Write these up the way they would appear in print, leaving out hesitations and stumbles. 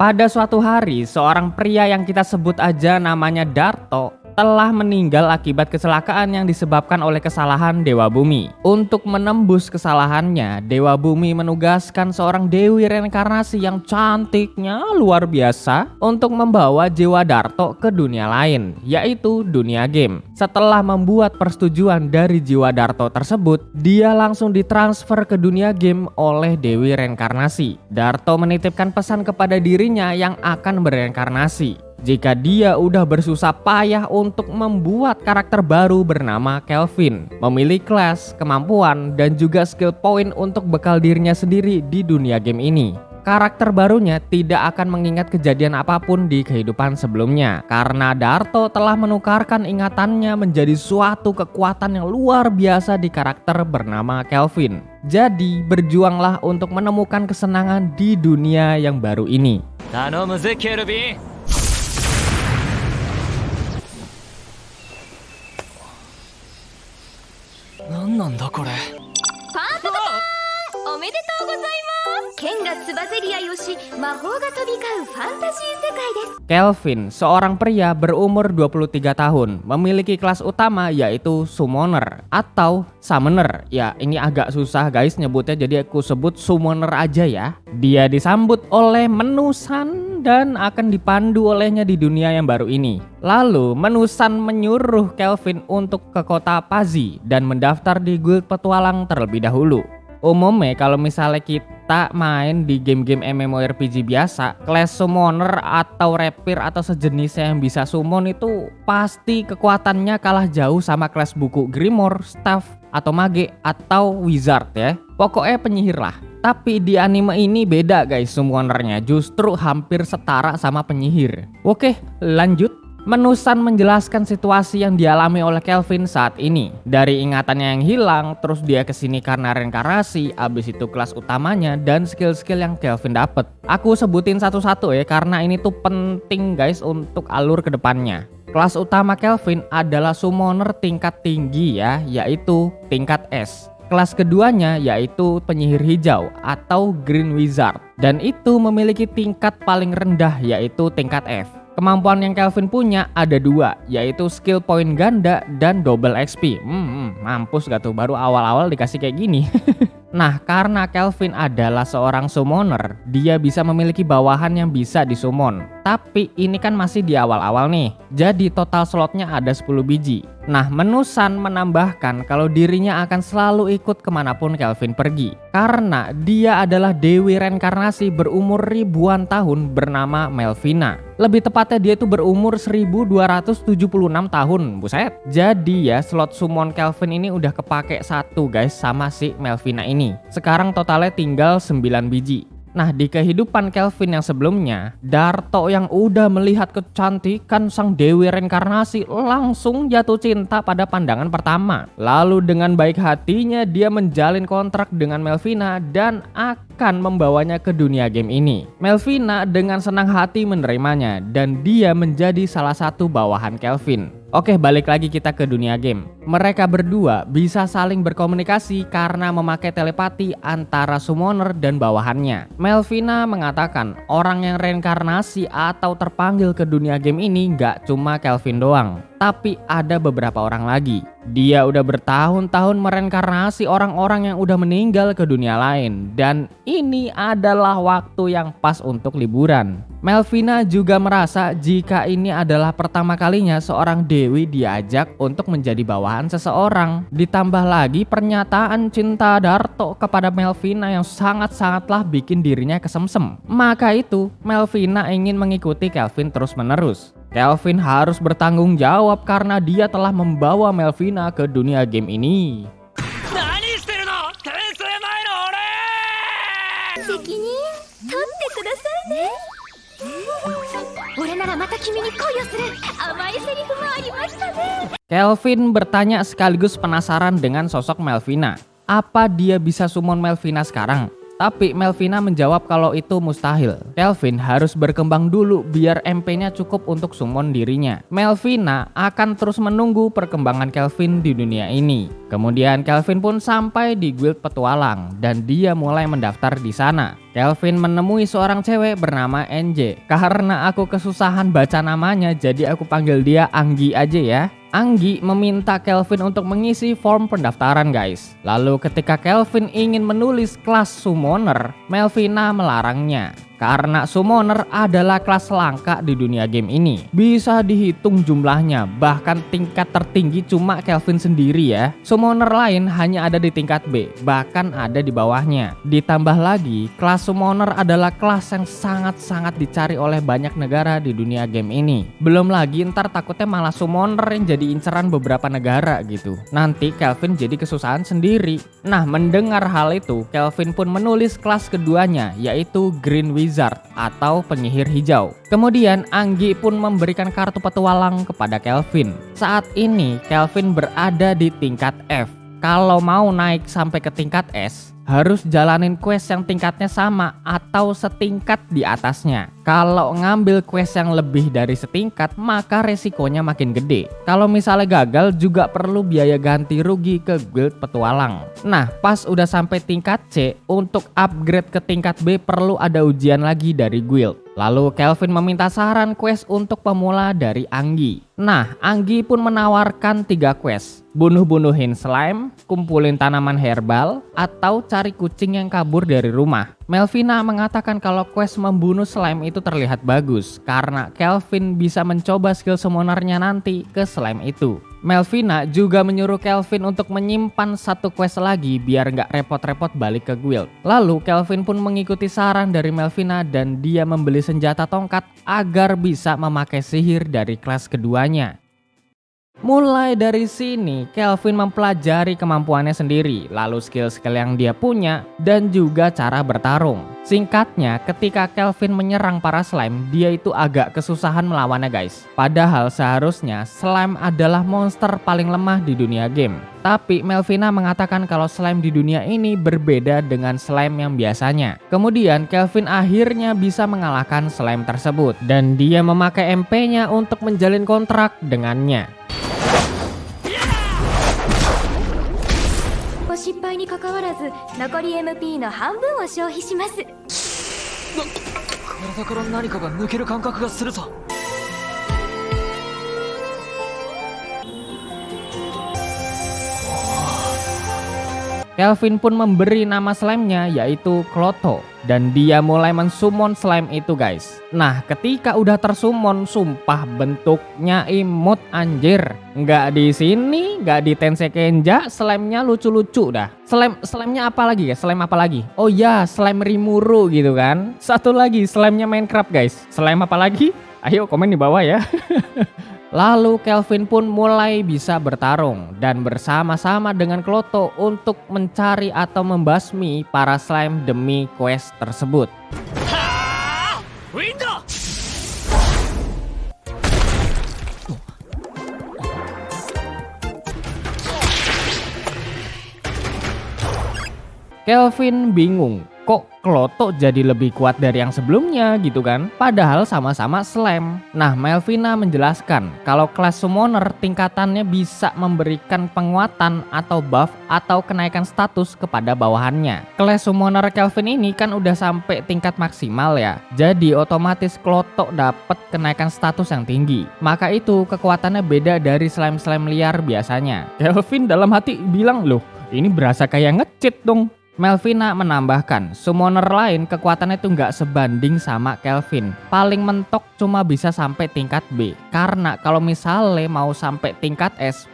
Pada suatu hari, seorang pria yang kita sebut aja namanya Darto telah meninggal akibat kecelakaan yang disebabkan oleh kesalahan Dewa Bumi. Untuk menembus kesalahannya, Dewa Bumi menugaskan seorang dewi reinkarnasi yang cantiknya luar biasa untuk membawa jiwa Darto ke dunia lain, yaitu dunia game. Setelah membuat persetujuan dari jiwa Darto tersebut, dia langsung ditransfer ke dunia game oleh dewi reinkarnasi. Darto menitipkan pesan kepada dirinya yang akan bereinkarnasi. Jika dia udah bersusah payah untuk membuat karakter baru bernama Kelvin, memilih kelas, kemampuan, dan juga skill point untuk bekal dirinya sendiri di dunia game ini. Karakter barunya tidak akan mengingat kejadian apapun di kehidupan sebelumnya, karena Darto telah menukarkan ingatannya menjadi suatu kekuatan yang luar biasa di karakter bernama Kelvin. Jadi berjuanglah untuk menemukan kesenangan di dunia yang baru ini. 頼むぜケルビン。何なんだこれ。パンパパパーンおめでとうございます。剣がつばぜり合いをし魔法が飛び交うファンタジー世界です。 Kelvin, seorang pria berumur 23 tahun, memiliki kelas utama yaitu Summoner atau Summoner. Ya, ini agak susah guys nyebutnya, jadi aku sebut Summoner aja ya. Dia disambut oleh Menusan dan akan dipandu olehnya di dunia yang baru ini. Lalu Menusan menyuruh Kelvin untuk ke kota Pazi dan mendaftar di guild petualang terlebih dahulu. Umumnya kalau misalnya kita main di game-game MMORPG biasa, kelas summoner atau rapier atau sejenisnya yang bisa summon itu pasti kekuatannya kalah jauh sama kelas buku Grimoire, Staff, atau Mage, atau Wizard ya. Pokoknya penyihir lah. Tapi di anime ini beda guys, summonernya justru hampir setara sama penyihir. Oke, lanjut. Menusan menjelaskan situasi yang dialami oleh Kelvin saat ini. Dari ingatannya yang hilang, terus dia kesini karena reinkarnasi, abis itu kelas utamanya, dan skill-skill yang Kelvin dapat. Aku sebutin satu-satu ya, karena ini tuh penting guys untuk alur kedepannya. Kelas utama Kelvin adalah summoner tingkat tinggi ya, yaitu tingkat S. Kelas keduanya yaitu penyihir hijau atau Green Wizard, dan itu memiliki tingkat paling rendah yaitu tingkat F. Kemampuan yang Kelvin punya ada dua, yaitu skill point ganda dan double XP. Mampus gak tuh, baru awal-awal dikasih kayak gini. Nah, karena Kelvin adalah seorang summoner, dia bisa memiliki bawahan yang bisa disummon. Tapi ini kan masih di awal-awal nih, jadi total slotnya ada 10 biji. Nah, Menusan menambahkan kalau dirinya akan selalu ikut kemanapun Kelvin pergi, karena dia adalah dewi reinkarnasi berumur ribuan tahun bernama Melvina. Lebih tepatnya dia itu berumur 1276 tahun, buset. Jadi ya slot summon Kelvin ini udah kepake satu guys sama si Melvina ini. Sekarang totalnya tinggal 9 biji. Nah, di kehidupan Kelvin yang sebelumnya, Darto yang udah melihat kecantikan sang dewi reinkarnasi langsung jatuh cinta pada pandangan pertama. Lalu dengan baik hatinya dia menjalin kontrak dengan Melvina dan akan membawanya ke dunia game ini. Melvina dengan senang hati menerimanya dan dia menjadi salah satu bawahan Kelvin. Oke, balik lagi kita ke dunia game. Mereka berdua bisa saling berkomunikasi karena memakai telepati antara summoner dan bawahannya. Melvina mengatakan orang yang reinkarnasi atau terpanggil ke dunia game ini gak cuma Kelvin doang, tapi ada beberapa orang lagi. Dia udah bertahun-tahun mereinkarnasi orang-orang yang udah meninggal ke dunia lain, dan ini adalah waktu yang pas untuk liburan. Melvina juga merasa jika ini adalah pertama kalinya seorang dewi diajak untuk menjadi bawahan seseorang. Ditambah lagi pernyataan cinta Darto kepada Melvina yang sangat-sangatlah bikin dirinya kesemsem. Maka itu, Melvina ingin mengikuti Kelvin terus-menerus. Kelvin harus bertanggung jawab karena dia telah membawa Melvina ke dunia game ini. 何してるの？転生前の俺！責任取ってくださいね。俺ならまた君に恋をする。甘いセリフもありましたね。 Kelvin bertanya sekaligus penasaran dengan sosok Melvina. Apa dia bisa summon Melvina sekarang? Tapi Melvina menjawab kalau itu mustahil. Kelvin harus berkembang dulu biar MP-nya cukup untuk summon dirinya. Melvina akan terus menunggu perkembangan Kelvin di dunia ini. Kemudian Kelvin pun sampai di guild petualang dan dia mulai mendaftar di sana. Kelvin menemui seorang cewek bernama NJ. Karena aku kesusahan baca namanya, jadi aku panggil dia Anggi aja ya. Anggi meminta Kelvin untuk mengisi form pendaftaran guys. Lalu ketika Kelvin ingin menulis kelas summoner, Melvina melarangnya. Karena summoner adalah kelas langka di dunia game ini. Bisa dihitung jumlahnya, bahkan tingkat tertinggi cuma Kelvin sendiri ya. Summoner lain hanya ada di tingkat B, bahkan ada di bawahnya. Ditambah lagi, kelas summoner adalah kelas yang sangat-sangat dicari oleh banyak negara di dunia game ini. Belum lagi ntar takutnya malah summoner yang jadi inceran beberapa negara gitu. Nanti Kelvin jadi kesusahan sendiri. Nah, mendengar hal itu, Kelvin pun menulis kelas keduanya, yaitu Green Wizard atau penyihir hijau. Kemudian Anggi pun memberikan kartu petualang kepada Kelvin. Saat ini Kelvin berada di tingkat F. Kalau mau naik sampai ke tingkat S, harus jalanin quest yang tingkatnya sama atau setingkat di atasnya. Kalau ngambil quest yang lebih dari setingkat, maka resikonya makin gede. Kalau misalnya gagal, juga perlu biaya ganti rugi ke guild petualang. Nah, pas udah sampai tingkat C, untuk upgrade ke tingkat B perlu ada ujian lagi dari guild. Lalu Kelvin meminta saran quest untuk pemula dari Anggi. Nah, Anggi pun menawarkan 3 quest. Bunuh-bunuhin slime, kumpulin tanaman herbal, atau cari kucing yang kabur dari rumah. Melvina mengatakan kalau quest membunuh slime itu terlihat bagus karena Kelvin bisa mencoba skill summonernya nanti ke slime itu. Melvina juga menyuruh Kelvin untuk menyimpan 1 quest lagi biar nggak repot-repot balik ke guild. Lalu Kelvin pun mengikuti saran dari Melvina dan dia membeli senjata tongkat agar bisa memakai sihir dari kelas keduanya. Mulai dari sini, Kelvin mempelajari kemampuannya sendiri, lalu skill-skill yang dia punya, dan juga cara bertarung. Singkatnya, ketika Kelvin menyerang para slime, dia itu agak kesusahan melawannya guys. Padahal seharusnya slime adalah monster paling lemah di dunia game. Tapi Melvina mengatakan kalau slime di dunia ini berbeda dengan slime yang biasanya. Kemudian Kelvin akhirnya bisa mengalahkan slime tersebut, dan dia memakai MP-nya untuk menjalin kontrak dengannya. ご失敗にかかわらず残り MP の半分を消費します。体から何かが抜ける感覚がするぞ。 Kelvin pun memberi nama slime-nya yaitu Kloto, dan dia mulai mensummon slime itu guys. Nah, ketika udah tersummon, sumpah bentuknya imut anjir. Nggak di sini, nggak di Tensei Kenja, slime-nya lucu-lucu dah. Slime-nya apa lagi guys? Slime apa lagi? Oh ya, slime Rimuru gitu kan. Satu lagi, slime-nya Minecraft guys. Slime apa lagi? Ayo komen di bawah ya. Lalu Kelvin pun mulai bisa bertarung dan bersama-sama dengan Kloto untuk mencari atau membasmi para slime demi quest tersebut. Window! Kelvin bingung, kok Kloto jadi lebih kuat dari yang sebelumnya gitu kan? Padahal sama-sama slime. Nah, Melvina menjelaskan kalau kelas summoner tingkatannya bisa memberikan penguatan atau buff atau kenaikan status kepada bawahannya. Kelas summoner Kelvin ini kan udah sampai tingkat maksimal ya. Jadi otomatis Kloto dapat kenaikan status yang tinggi. Maka itu kekuatannya beda dari slime-slime liar biasanya. Kelvin dalam hati bilang, loh ini berasa kayak nge-cheat dong. Melvina menambahkan, summoner lain kekuatannya itu nggak sebanding sama Kelvin. Paling mentok cuma bisa sampai tingkat B. Karena kalau misalnya mau sampai tingkat S,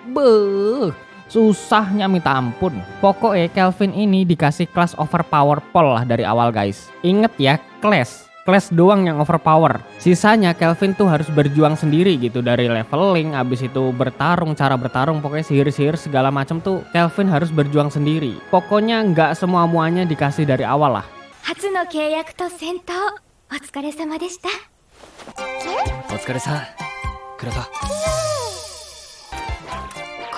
susahnya minta ampun. Pokoknya Kelvin ini dikasih kelas overpower pol lah dari awal guys. Ingat ya, kelas doang yang overpower. Sisanya Kelvin tuh harus berjuang sendiri gitu, dari leveling, abis itu bertarung, cara bertarung, pokoknya sihir-sihir segala macam tuh Kelvin harus berjuang sendiri. Pokoknya nggak semua-muanya dikasih dari awal lah. 初の契約と戦闘お疲れ様でした。お疲れさん、倉田。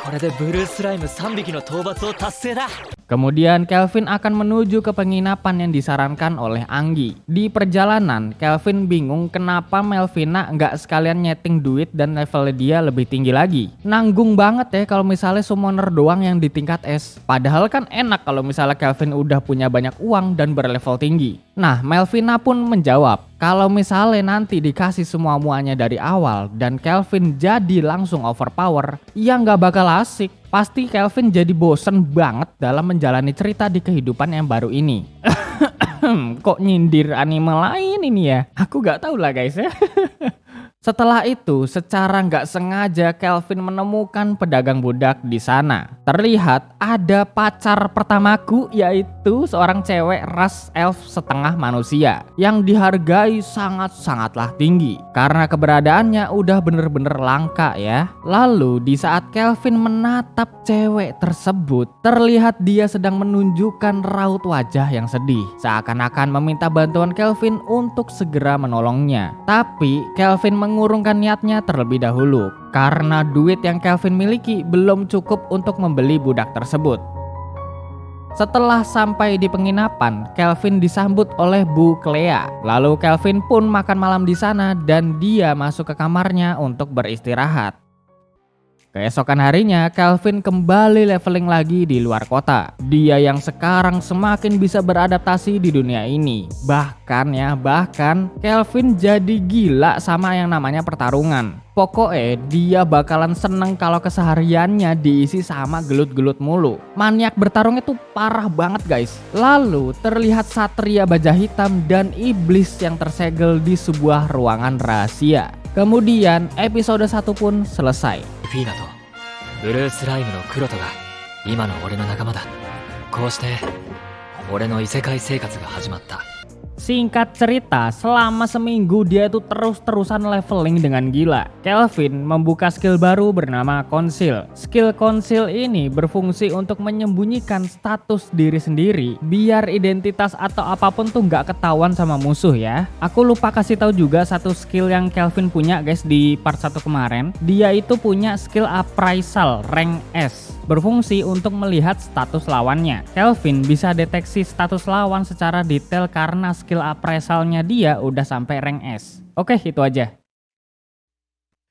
これでブルースライム3匹の討伐を達成だ。Kemudian Kelvin akan menuju ke penginapan yang disarankan oleh Anggi. Di perjalanan, Kelvin bingung kenapa Melvina nggak sekalian nyeting duit dan levelnya dia lebih tinggi lagi. Nanggung banget ya kalau misalnya summoner doang yang di tingkat S. Padahal kan enak kalau misalnya Kelvin udah punya banyak uang dan berlevel tinggi. Nah, Melvina pun menjawab, kalau misalnya nanti dikasih semua-muanya dari awal dan Kelvin jadi langsung overpower, ya nggak bakal asik. Pasti Kelvin jadi bosen banget dalam menjalani cerita di kehidupan yang baru ini. Kok nyindir anime lain ini ya? Aku nggak tahu lah guys ya. Setelah itu, secara nggak sengaja Kelvin menemukan pedagang budak di sana. Terlihat ada pacar pertamaku, yaitu seorang cewek ras elf setengah manusia yang dihargai sangat-sangatlah tinggi karena keberadaannya udah bener-bener langka ya. Lalu di saat Kelvin menatap cewek tersebut, terlihat dia sedang menunjukkan raut wajah yang sedih, seakan-akan meminta bantuan Kelvin untuk segera menolongnya. Tapi Kelvin mengurungkan niatnya terlebih dahulu karena duit yang Kelvin miliki belum cukup untuk membeli budak tersebut. Setelah sampai di penginapan, Kelvin disambut oleh Bu Clea. Lalu Kelvin pun makan malam di sana dan dia masuk ke kamarnya untuk beristirahat. Keesokan harinya, Kelvin kembali leveling lagi di luar kota. Dia yang sekarang semakin bisa beradaptasi di dunia ini. Bahkan Kelvin jadi gila sama yang namanya pertarungan. Pokoknya dia bakalan seneng kalau kesehariannya diisi sama gelut-gelut mulu. Maniak bertarungnya tuh parah banget guys. Lalu terlihat Satria Baja Hitam dan Iblis yang tersegel di sebuah ruangan rahasia. Kemudian episode 1 pun selesai. フィーナとブルースライムのクロトが今の俺の仲間だ。こうして俺の異世界生活が始まった。 Singkat cerita, selama seminggu dia itu terus-terusan leveling dengan gila. Kelvin membuka skill baru bernama Conceal. Skill Conceal ini berfungsi untuk menyembunyikan status diri sendiri biar identitas atau apapun tuh nggak ketahuan sama musuh ya. Aku lupa kasih tahu juga satu skill yang Kelvin punya guys di part 1 kemarin. Dia itu punya skill Appraisal rank S. Berfungsi untuk melihat status lawannya. Kelvin bisa deteksi status lawan secara detail karena skill appraisalnya dia udah sampai rank S. Oke, itu aja.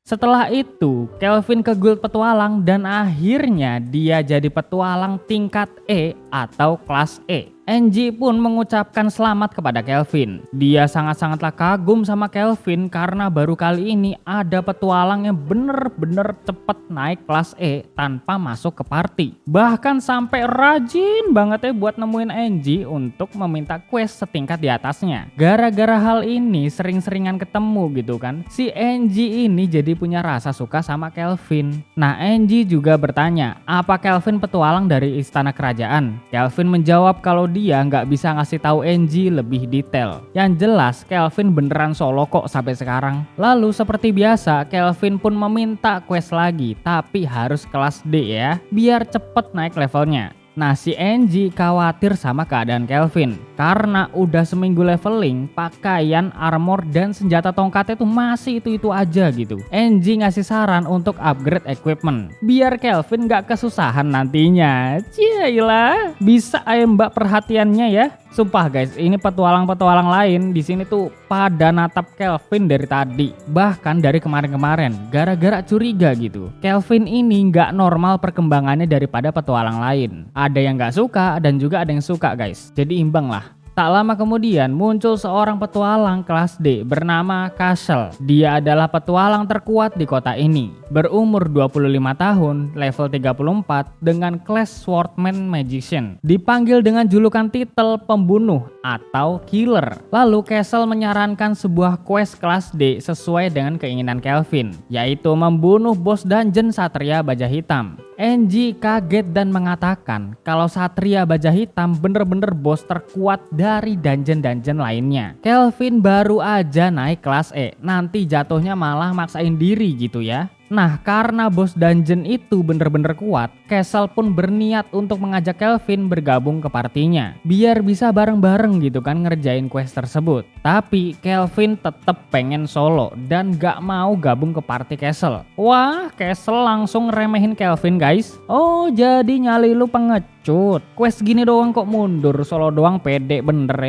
Setelah itu, Kelvin ke guild petualang dan akhirnya dia jadi petualang tingkat E atau kelas E. Angie pun mengucapkan selamat kepada Kelvin. Dia sangat-sangatlah kagum sama Kelvin karena baru kali ini ada petualang yang bener-bener cepet naik kelas E tanpa masuk ke party. Bahkan sampai rajin banget ya buat nemuin Angie untuk meminta quest setingkat di atasnya. Gara-gara hal ini sering-seringan ketemu gitu kan, si Angie ini jadi punya rasa suka sama Kelvin. Nah, Angie juga bertanya, apa Kelvin petualang dari istana kerajaan? Kelvin menjawab kalau dia nggak bisa ngasih tahu Angie lebih detail. Yang jelas Kelvin beneran solo kok sampai sekarang. Lalu seperti biasa Kelvin pun meminta quest lagi, tapi harus kelas D ya, biar cepet naik levelnya. Nah, si Angie khawatir sama keadaan Kelvin karena udah seminggu leveling, pakaian, armor, dan senjata tongkatnya tuh masih itu-itu aja gitu. Angie ngasih saran untuk upgrade equipment biar Kelvin gak kesusahan nantinya. Cielah, bisa mbak perhatiannya ya. Sumpah guys, ini petualang-petualang lain di sini tuh pada natap Kelvin dari tadi, bahkan dari kemarin-kemarin, gara-gara curiga gitu. Kelvin ini nggak normal perkembangannya daripada petualang lain. Ada yang nggak suka dan juga ada yang suka guys. Jadi imbang lah. Tak lama kemudian muncul seorang petualang kelas D bernama Castle. Dia adalah petualang terkuat di kota ini. Berumur 25 tahun, level 34 dengan kelas Swordman Magician. Dipanggil dengan julukan titel pembunuh atau killer. Lalu Castle menyarankan sebuah quest kelas D sesuai dengan keinginan Kelvin, yaitu membunuh bos dungeon Satria Baja Hitam. Angie kaget dan mengatakan kalau Satria Baja Hitam bener-bener bos terkuat dari dungeon-dungeon lainnya. Kelvin baru aja naik kelas E, nanti jatuhnya malah maksain diri gitu ya. Nah, karena bos dungeon itu bener-bener kuat, Castle pun berniat untuk mengajak Kelvin bergabung ke partinya, biar bisa bareng-bareng gitu kan ngerjain quest tersebut. Tapi Kelvin tetep pengen solo dan gak mau gabung ke party Castle. Wah, Castle langsung remehin Kelvin guys. Oh, jadi nyali lu pengecut. Quest gini doang kok mundur, solo doang pede bener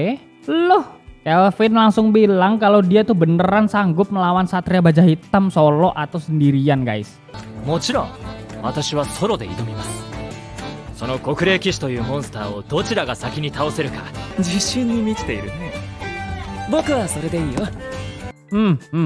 Loh, Kelvin langsung bilang kalau dia tuh beneran sanggup melawan Satria Baja Hitam solo atau sendirian guys. もちろん私はソロで挑みます。その国霊騎士というモンスターをどちらが先に倒せるか自信に満ちているね。僕はそれでいいよ。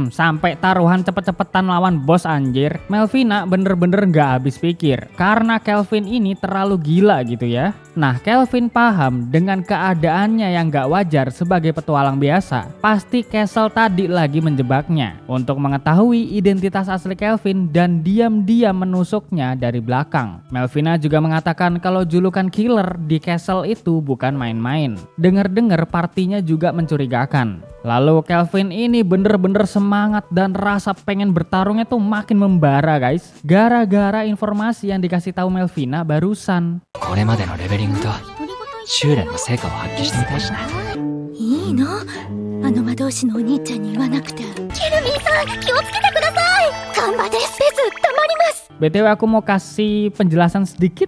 sampai taruhan cepet-cepetan lawan bos anjir. Melvina bener-bener gak habis pikir karena Kelvin ini terlalu gila gitu ya. Nah, Kelvin paham dengan keadaannya yang gak wajar sebagai petualang biasa. Pasti Castle tadi lagi menjebaknya untuk mengetahui identitas asli Kelvin dan diam-diam menusuknya dari belakang. Melvina juga mengatakan kalau julukan killer di Castle itu bukan main-main. Dengar-dengar partinya juga mencurigakan. Lalu Kelvin ini bener-bener semangat dan rasa pengen bertarungnya tuh makin membara guys. Gara-gara informasi yang dikasih tahu Melvina barusan. これまでのレベリングと修練の成果を発揮してみたいしな。いいの？あの魔導士のお兄ちゃんに言わなくて。ケルミンさん、気をつけてください。ガンバです。ペス、たまります。BTW aku mau kasih penjelasan sedikit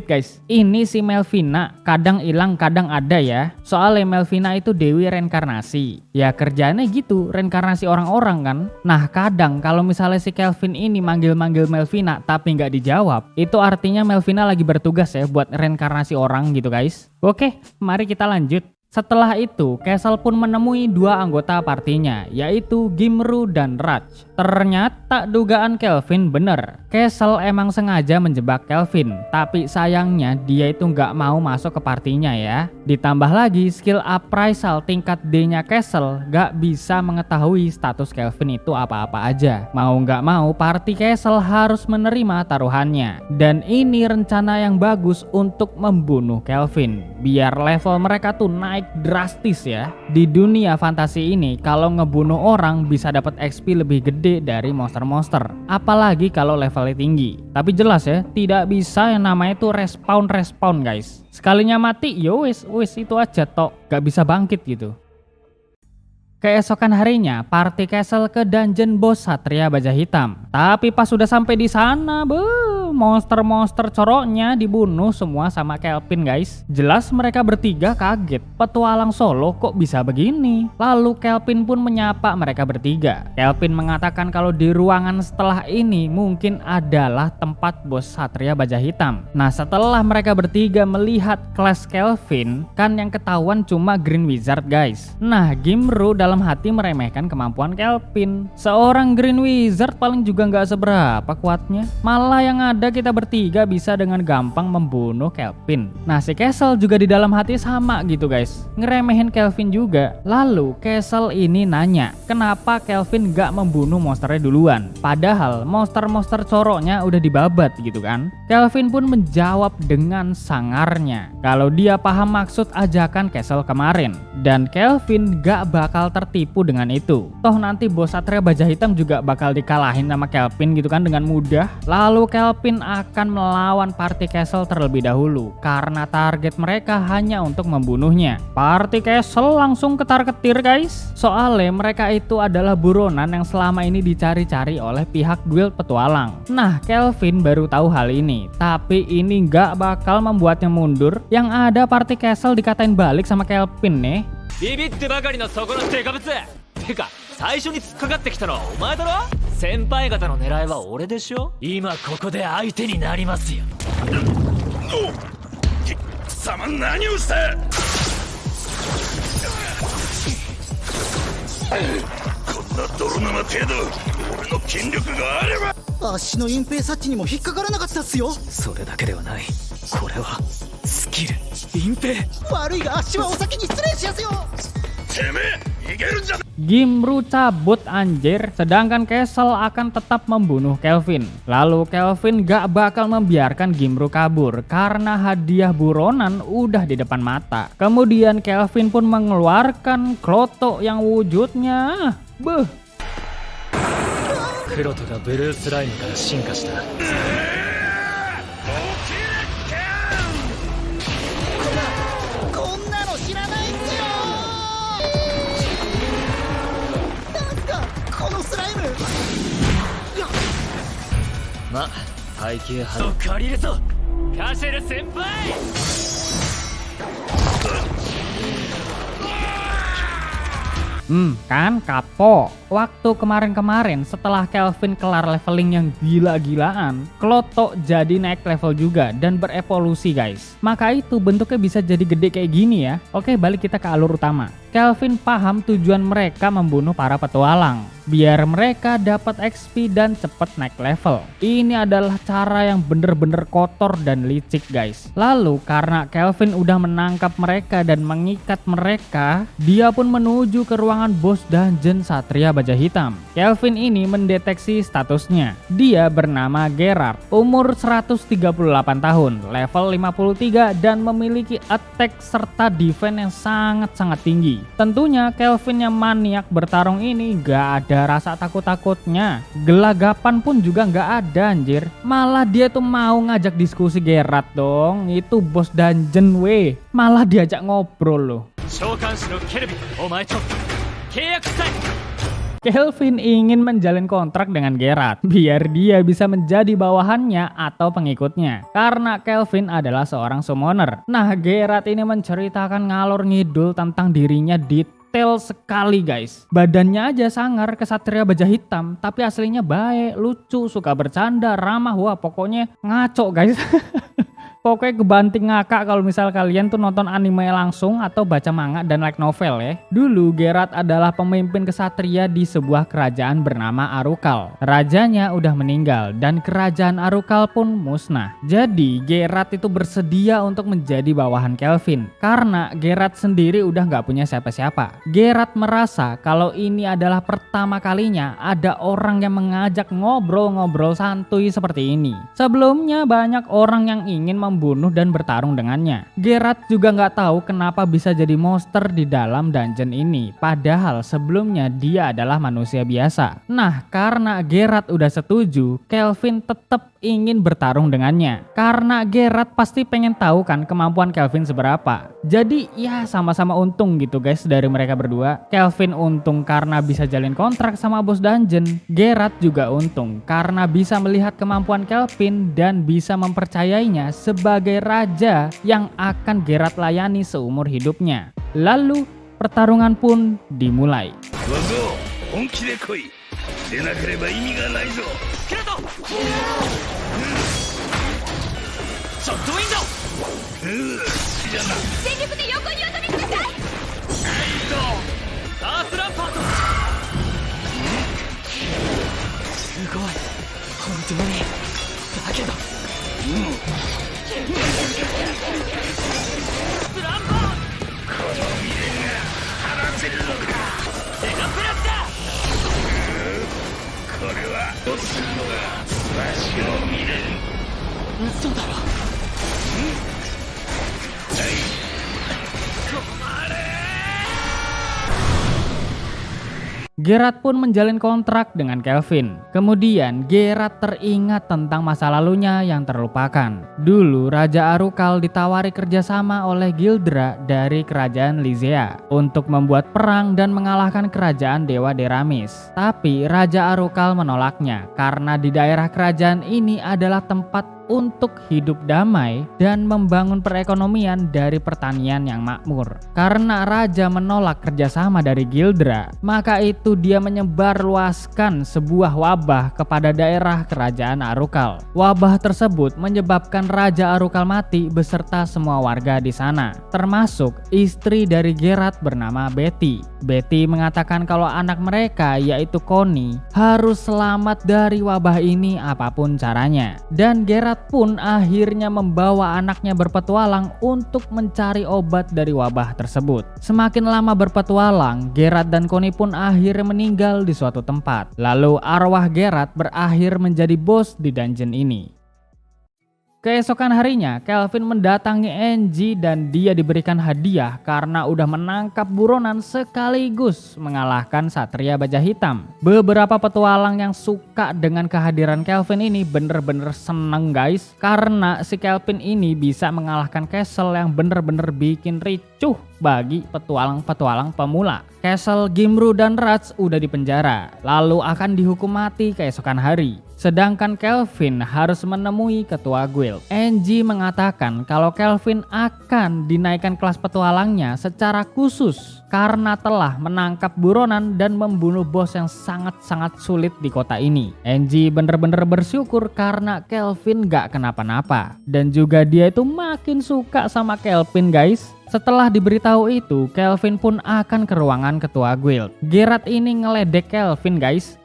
guys. Ini si Melvina kadang hilang kadang ada ya. Soalnya Melvina itu dewi reinkarnasi. Ya kerjanya gitu, reinkarnasi orang-orang kan. Nah kadang kalau misalnya si Kelvin ini manggil-manggil Melvina tapi nggak dijawab, itu artinya Melvina lagi bertugas ya buat reinkarnasi orang gitu guys. Oke, mari kita lanjut. Setelah itu, Castle pun menemui dua anggota partinya, yaitu Gimru dan Raj. Ternyata dugaan Kelvin bener. Castle emang sengaja menjebak Kelvin, tapi sayangnya dia itu nggak mau masuk ke partinya ya. Ditambah lagi skill appraisal tingkat D-nya Castle nggak bisa mengetahui status Kelvin itu apa-apa aja. Mau nggak mau, party Castle harus menerima taruhannya. Dan ini rencana yang bagus untuk membunuh Kelvin, biar level mereka tuh naik drastis ya. Di dunia fantasi ini kalau ngebunuh orang bisa dapat XP lebih gede dari monster-monster, apalagi kalau levelnya tinggi. Tapi jelas ya, tidak bisa yang namanya itu respawn guys. Sekalinya mati yo wis itu aja tok, gak bisa bangkit gitu. Keesokan harinya, party Castle ke dungeon bos Satria Baja Hitam. Tapi pas sudah sampai di sana, monster-monster coroknya dibunuh semua sama Kelvin guys. Jelas mereka bertiga kaget, petualang solo kok bisa begini. Lalu Kelvin pun menyapa mereka bertiga. Kelvin mengatakan kalau di ruangan setelah ini mungkin adalah tempat bos Satria Baja Hitam. Nah setelah mereka bertiga melihat kelas Kelvin, kan yang ketahuan cuma Green Wizard guys. Nah Gimru dalam hati meremehkan kemampuan Kelvin. Seorang Green Wizard paling juga nggak seberapa kuatnya. Malah yang ada kita bertiga bisa dengan gampang membunuh Kelvin. Nah si Castle juga di dalam hati sama gitu guys, ngeremehin Kelvin juga. Lalu Castle ini nanya kenapa Kelvin nggak membunuh monsternya duluan, padahal monster-monster coroknya udah dibabat gitu kan. Kelvin pun menjawab dengan sangarnya kalau dia paham maksud ajakan Castle kemarin, dan Kelvin gak bakal tertipu dengan itu. Toh nanti bos Satria Baja Hitam juga bakal dikalahin sama Kelvin gitu kan dengan mudah. Lalu Kelvin akan melawan party Castle terlebih dahulu karena target mereka hanya untuk membunuhnya. Party Castle langsung ketar-ketir guys. Soalnya mereka itu adalah buronan yang selama ini dicari-cari oleh pihak guild petualang. Nah Kelvin baru tahu hal ini, tapi ini gak bakal membuatnya mundur. Yang ada party Castle dikatain balik sama Kelvin nih. ビビってばかりのそこのデカブツてか最初に突っかかってきたのはお前だろ。先輩方の狙いは俺でしょ。今ここで相手になりますよ。貴様何をした。こんな泥沼程度俺の筋力があれば。足の隠蔽察知にも引っかからなかったっすよ。それだけではない。これはスキル隠蔽。悪いが足はお先に失礼しやすよ。てめえ逃げるんじゃ。 Gimru cabut anjir, sedangkan Castle akan tetap membunuh Kelvin. Lalu Kelvin gak bakal membiarkan Gimru kabur karena hadiah buronan udah di depan mata. Kemudian Kelvin pun mengeluarkan klotok yang wujudnya 黒とかブルースライムから進化した。こんなの知らないっすよなんすかこのスライムま、配給派と借りるぞカシェル先輩。Kan kapok. Waktu kemarin-kemarin setelah Kelvin kelar leveling yang gila-gilaan, Klotok jadi naik level juga dan berevolusi guys. Maka itu bentuknya bisa jadi gede kayak gini ya. Oke, balik kita ke alur utama. Kelvin paham tujuan mereka membunuh para petualang, biar mereka dapat XP dan cepet naik level. Ini adalah cara yang bener-bener kotor dan licik guys. Lalu karena Kelvin udah menangkap mereka dan mengikat mereka, dia pun menuju ke ruangan bos dungeon Satria Baja Hitam. Kelvin ini mendeteksi statusnya. Dia bernama Gerard, umur 138 tahun, level 53 dan memiliki attack serta defense yang sangat-sangat tinggi. Tentunya Kelvin yang maniak bertarung ini gak ada rasa takut-takutnya. Gelagapan pun juga gak ada anjir. Malah dia tuh mau ngajak diskusi Gerard dong. Itu bos dungeon weh. Malah diajak ngobrol loh. Kelvin ingin menjalin kontrak dengan Gerard biar dia bisa menjadi bawahannya atau pengikutnya. Karena Kelvin adalah seorang summoner. Nah, Gerard ini menceritakan ngalor ngidul tentang dirinya detail sekali guys. Badannya aja sangar kesatria baja hitam, tapi aslinya baik, lucu, suka bercanda, ramah. Wah, pokoknya ngaco guys. Pokoknya kebanting ngakak kalau misal kalian tuh nonton anime langsung atau baca manga dan light novel ya. Dulu Gerard adalah pemimpin kesatria di sebuah kerajaan bernama Arukal. Rajanya udah meninggal dan kerajaan Arukal pun musnah. Jadi Gerard itu bersedia untuk menjadi bawahan Kelvin. Karena Gerard sendiri udah gak punya siapa-siapa. Gerard merasa kalau ini adalah pertama kalinya ada orang yang mengajak ngobrol-ngobrol santuy seperti ini. Sebelumnya banyak orang yang ingin membunuh dan bertarung dengannya. Gerard juga nggak tahu kenapa bisa jadi monster di dalam dungeon ini, padahal sebelumnya dia adalah manusia biasa. Nah, karena Gerard udah setuju, Kelvin tetap ingin bertarung dengannya. Karena Gerard pasti pengen tahu kan kemampuan Kelvin seberapa. Jadi ya sama-sama untung gitu guys dari mereka berdua. Kelvin untung karena bisa jalin kontrak sama bos dungeon. Gerard juga untung karena bisa melihat kemampuan Kelvin dan bisa mempercayainya sebagai raja yang akan Gerard layani seumur hidupnya. Lalu pertarungan pun dimulai. Gerard pun menjalin kontrak dengan Kelvin. Kemudian Gerard teringat tentang masa lalunya yang terlupakan. Dulu Raja Arukal ditawari kerjasama oleh Gildra dari kerajaan Lyzea untuk membuat perang dan mengalahkan kerajaan Dewa Deramis. Tapi Raja Arukal menolaknya karena di daerah kerajaan ini adalah tempat untuk hidup damai dan membangun perekonomian dari pertanian yang makmur. Karena raja menolak kerjasama dari Gildra, maka itu dia menyebarluaskan sebuah wabah kepada daerah kerajaan Arukal. Wabah tersebut menyebabkan Raja Arukal mati beserta semua warga di sana, termasuk istri dari Gerard bernama Betty. Betty mengatakan kalau anak mereka yaitu Connie harus selamat dari wabah ini apapun caranya. Dan Gerard pun akhirnya membawa anaknya berpetualang untuk mencari obat dari wabah tersebut. Semakin lama berpetualang, Gerard dan Connie pun akhirnya meninggal di suatu tempat. Lalu arwah Gerard berakhir menjadi bos di dungeon ini. Keesokan harinya, Kelvin mendatangi Enji dan dia diberikan hadiah karena udah menangkap buronan sekaligus mengalahkan Satria Baja Hitam. Beberapa petualang yang suka dengan kehadiran Kelvin ini bener-bener seneng guys, karena si Kelvin ini bisa mengalahkan Castle yang bener-bener bikin ricuh bagi petualang-petualang pemula. Castle, Gimru, dan Rats udah dipenjara, lalu akan dihukum mati keesokan hari. Sedangkan Kelvin harus menemui ketua guild. Enji mengatakan kalau Kelvin akan dinaikkan kelas petualangnya secara khusus karena telah menangkap buronan dan membunuh bos yang sangat-sangat sulit di kota ini. Enji bener-bener bersyukur karena Kelvin gak kenapa-napa. Dan juga dia itu makin suka sama Kelvin guys. Setelah diberitahu itu, Kelvin pun akan ke ruangan ketua guild. Gerard ini ngeledek Kelvin guys.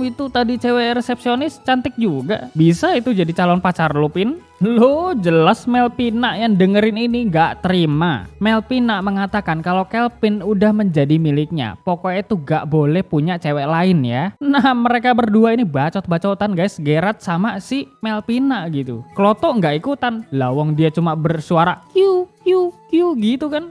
Itu tadi cewek resepsionis cantik juga. Bisa itu jadi calon pacar lu, Pin? Loh, jelas Melpina yang dengerin ini gak terima. Melpina mengatakan kalau Kelvin udah menjadi miliknya. Pokoknya itu gak boleh punya cewek lain ya. Nah, mereka berdua ini bacot-bacotan guys. Gerard sama si Melpina gitu. Kloto gak ikutan. Lawang dia cuma bersuara Q gitu kan.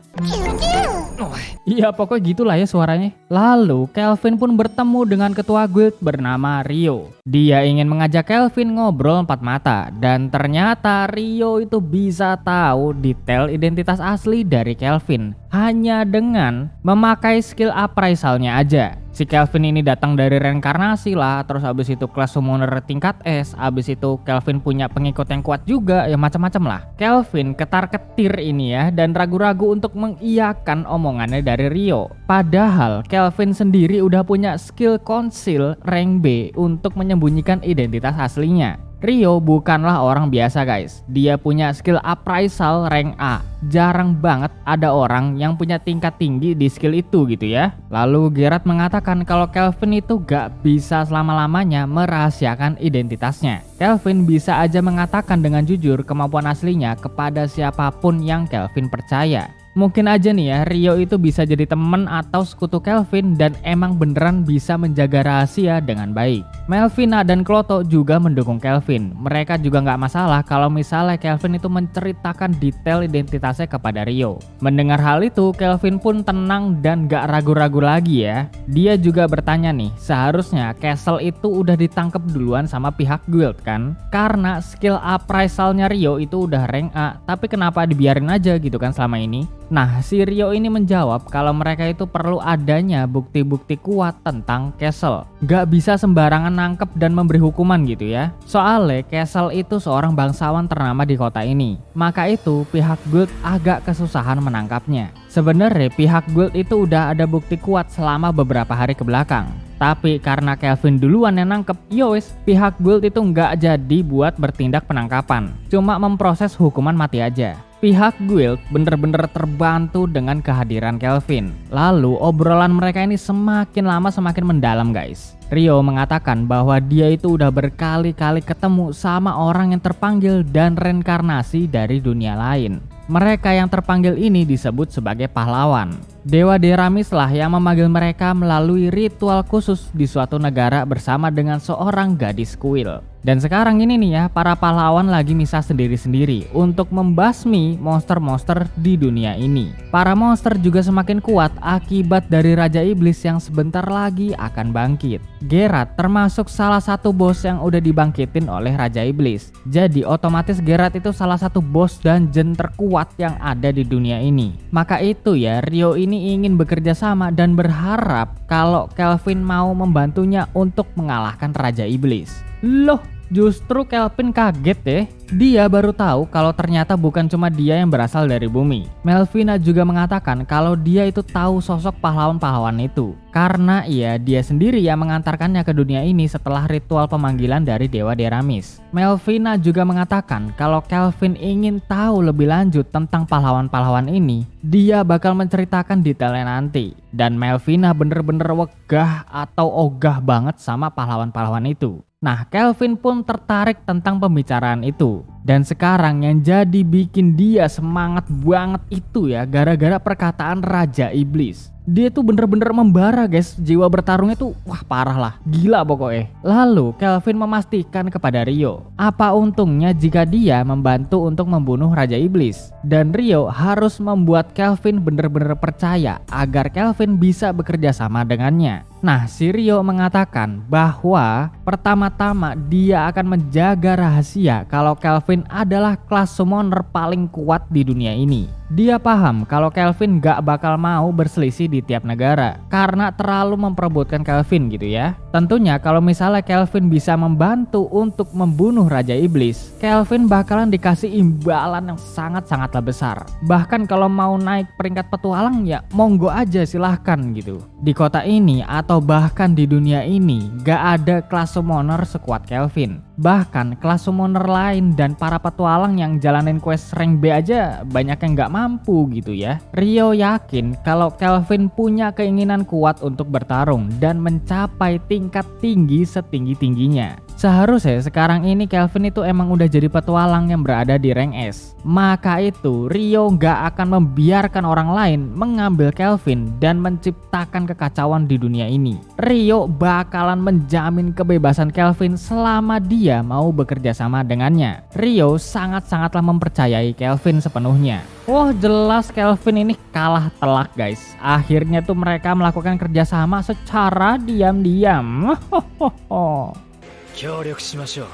Iya pokoknya gitulah ya suaranya. Lalu Kelvin pun bertemu dengan ketua guild bernama Rio. Dia ingin mengajak Kelvin ngobrol empat mata. Dan ternyata Rio itu bisa tahu detail identitas asli dari Kelvin hanya dengan memakai skill appraisalnya aja. Si Kelvin ini datang dari reinkarnasi lah, terus abis itu kelas summoner tingkat S, abis itu Kelvin punya pengikut yang kuat juga, ya macam-macam lah. Kelvin ketar-ketir ini ya, dan ragu-ragu untuk mengiyakan omongannya dari Rio. Padahal Kelvin sendiri udah punya skill conceal rank B untuk menyembunyikan identitas aslinya. Rio bukanlah orang biasa guys, dia punya skill appraisal rank A. Jarang banget ada orang yang punya tingkat tinggi di skill itu gitu ya. Lalu Gerard mengatakan kalau Kelvin itu gak bisa selama-lamanya merahasiakan identitasnya. Kelvin bisa aja mengatakan dengan jujur kemampuan aslinya kepada siapapun yang Kelvin percaya. Mungkin aja nih ya, Rio itu bisa jadi temen atau sekutu Kelvin dan emang beneran bisa menjaga rahasia dengan baik. Melvina dan Kloto juga mendukung Kelvin. Mereka juga nggak masalah kalau misalnya Kelvin itu menceritakan detail identitasnya kepada Rio. Mendengar hal itu, Kelvin pun tenang dan gak ragu-ragu lagi ya. Dia juga bertanya nih, seharusnya Castle itu udah ditangkap duluan sama pihak guild kan? Karena skill appraisalnya Rio itu udah rank A, tapi kenapa dibiarin aja gitu kan selama ini? Nah, si Rio ini menjawab kalau mereka itu perlu adanya bukti-bukti kuat tentang Castle. Gak bisa sembarangan nangkep dan memberi hukuman gitu ya. Soalnya Castle itu seorang bangsawan ternama di kota ini. Maka itu pihak guild agak kesusahan menangkapnya. Sebenarnya pihak guild itu udah ada bukti kuat selama beberapa hari ke belakang. Tapi karena Kelvin duluan yang nangkep, yowes, pihak guild itu nggak jadi buat bertindak penangkapan. Cuma memproses hukuman mati aja. Pihak guild bener-bener terbantu dengan kehadiran Kelvin. Lalu obrolan mereka ini semakin lama semakin mendalam guys. Rio mengatakan bahwa dia itu udah berkali-kali ketemu sama orang yang terpanggil dan reinkarnasi dari dunia lain. Mereka yang terpanggil ini disebut sebagai pahlawan. Dewa Deramis lah yang memanggil mereka melalui ritual khusus di suatu negara bersama dengan seorang gadis kuil. Dan sekarang ini nih ya, para pahlawan lagi misah sendiri-sendiri untuk membasmi monster-monster di dunia ini. Para monster juga semakin kuat akibat dari Raja Iblis yang sebentar lagi akan bangkit. Gerard termasuk salah satu bos yang udah dibangkitin oleh Raja Iblis. Jadi otomatis Gerard itu salah satu bos dungeon terkuat yang ada di dunia ini. Maka itu ya, Rio ini ingin bekerja sama dan berharap kalau Kelvin mau membantunya untuk mengalahkan Raja Iblis. Loh, justru Kelvin kaget ya. Dia baru tahu kalau ternyata bukan cuma dia yang berasal dari bumi. Melvina juga mengatakan kalau dia itu tahu sosok pahlawan-pahlawan itu. Karena dia sendiri yang mengantarkannya ke dunia ini setelah ritual pemanggilan dari Dewa Deramis. Melvina juga mengatakan kalau Kelvin ingin tahu lebih lanjut tentang pahlawan-pahlawan ini, dia bakal menceritakan detailnya nanti. Dan Melvina bener-bener wegah atau ogah banget sama pahlawan-pahlawan itu. Nah, Kelvin pun tertarik tentang pembicaraan itu. Dan sekarang yang jadi bikin dia semangat banget itu ya gara-gara perkataan Raja Iblis. Dia tuh bener-bener membara guys, jiwa bertarungnya tuh wah parah lah, gila pokoknya. Lalu Kelvin memastikan kepada Ryo, apa untungnya jika dia membantu untuk membunuh Raja Iblis. Dan Ryo harus membuat Kelvin bener-bener percaya agar Kelvin bisa bekerja sama dengannya. Nah, si Ryo mengatakan bahwa pertama-tama dia akan menjaga rahasia kalau Kelvin adalah kelas summoner paling kuat di dunia ini. Dia paham kalau Kelvin gak bakal mau berselisih di tiap negara karena terlalu memperebutkan Kelvin gitu ya. Tentunya kalau misalnya Kelvin bisa membantu untuk membunuh Raja Iblis, Kelvin bakalan dikasih imbalan yang sangat-sangatlah besar. Bahkan kalau mau naik peringkat petualang ya monggo aja silahkan gitu. Di kota ini atau bahkan di dunia ini gak ada kelas summoner sekuat Kelvin. Bahkan kelas summoner lain dan para petualang yang jalanin quest rank B aja banyak yang gak mampu gitu ya. Ryo yakin kalau Kelvin punya keinginan kuat untuk bertarung dan mencapai tingkat tinggi setinggi-tingginya. Seharusnya sekarang ini Kelvin itu emang udah jadi petualang yang berada di rank S. Maka itu Ryo gak akan membiarkan orang lain mengambil Kelvin dan menciptakan kekacauan di dunia ini. Ryo bakalan menjamin kebebasan Kelvin selama dia mau bekerja sama dengannya. Ryo sangat-sangatlah mempercayai Kelvin sepenuhnya. Wah jelas Kelvin ini kalah telak guys. Akhirnya tuh mereka melakukan kerjasama secara diam-diam. 協力しましょう。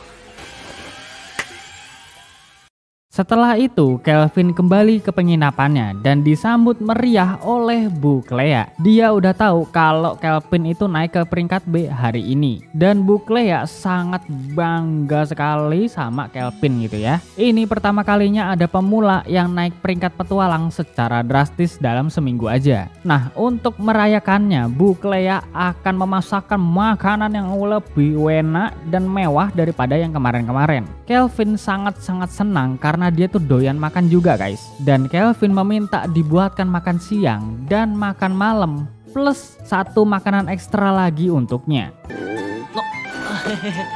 Setelah itu, Kelvin kembali ke penginapannya dan disambut meriah oleh Bu Clea. Dia udah tahu kalau Kelvin itu naik ke peringkat B hari ini. Dan Bu Clea sangat bangga sekali sama Kelvin gitu ya. Ini pertama kalinya ada pemula yang naik peringkat petualang secara drastis dalam seminggu aja. Nah, untuk merayakannya, Bu Clea akan memasakkan makanan yang lebih enak dan mewah daripada yang kemarin-kemarin. Kelvin sangat-sangat senang karena dia tuh doyan makan juga guys. Dan Kelvin meminta dibuatkan makan siang dan makan malam plus satu makanan ekstra lagi untuknya.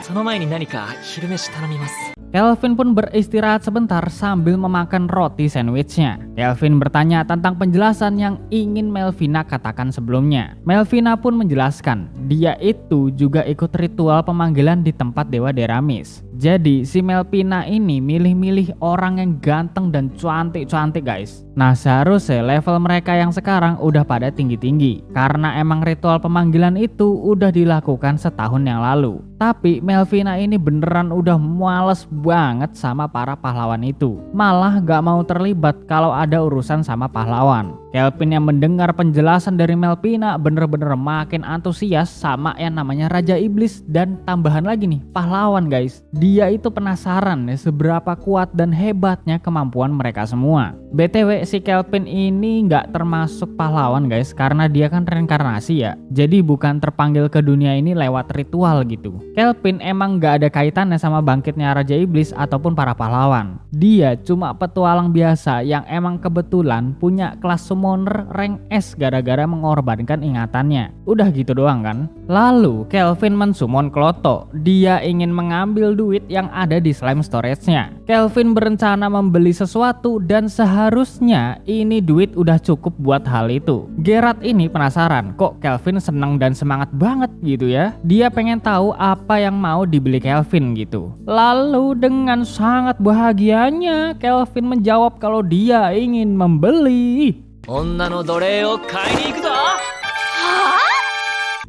その前に何か昼飯頼みます。 Kelvin pun beristirahat sebentar sambil memakan roti sandwichnya. Kelvin bertanya tentang penjelasan yang ingin Melvina katakan sebelumnya. Melvina pun menjelaskan, dia itu juga ikut ritual pemanggilan di tempat Dewa Deramis. Jadi si Melvina ini milih-milih orang yang ganteng dan cantik-cantik guys. Nah seharusnya level mereka yang sekarang udah pada tinggi-tinggi karena emang ritual pemanggilan itu udah dilakukan setahun yang lalu. Tapi Melvina ini beneran udah males banget sama para pahlawan itu. Malah gak mau terlibat kalau ada urusan sama pahlawan. Kelvin yang mendengar penjelasan dari Melvina bener-bener makin antusias sama yang namanya Raja Iblis dan tambahan lagi nih pahlawan guys. Dia itu penasaran ya seberapa kuat dan hebatnya kemampuan mereka semua. BTW si Kelvin ini gak termasuk pahlawan guys karena dia kan reinkarnasi ya. Jadi bukan terpanggil ke dunia ini lewat ritual gitu. Kelvin emang gak ada kaitannya sama bangkitnya Raja Iblis ataupun para pahlawan. Dia cuma petualang biasa yang emang kebetulan punya kelas summoner rank S gara-gara mengorbankan ingatannya. Udah gitu doang kan. Lalu Kelvin mensummon Kloto. Dia ingin mengambil duit yang ada di slime storage-nya. Kelvin berencana membeli sesuatu dan seharusnya ini duit udah cukup buat hal itu. Geralt ini penasaran kok Kelvin seneng dan semangat banget gitu ya. Dia pengen tahu apa yang mau dibeli Kelvin gitu. Lalu dengan sangat bahagianya Kelvin menjawab kalau dia ingin membeli. 女の奴隷を買いに行くぞ。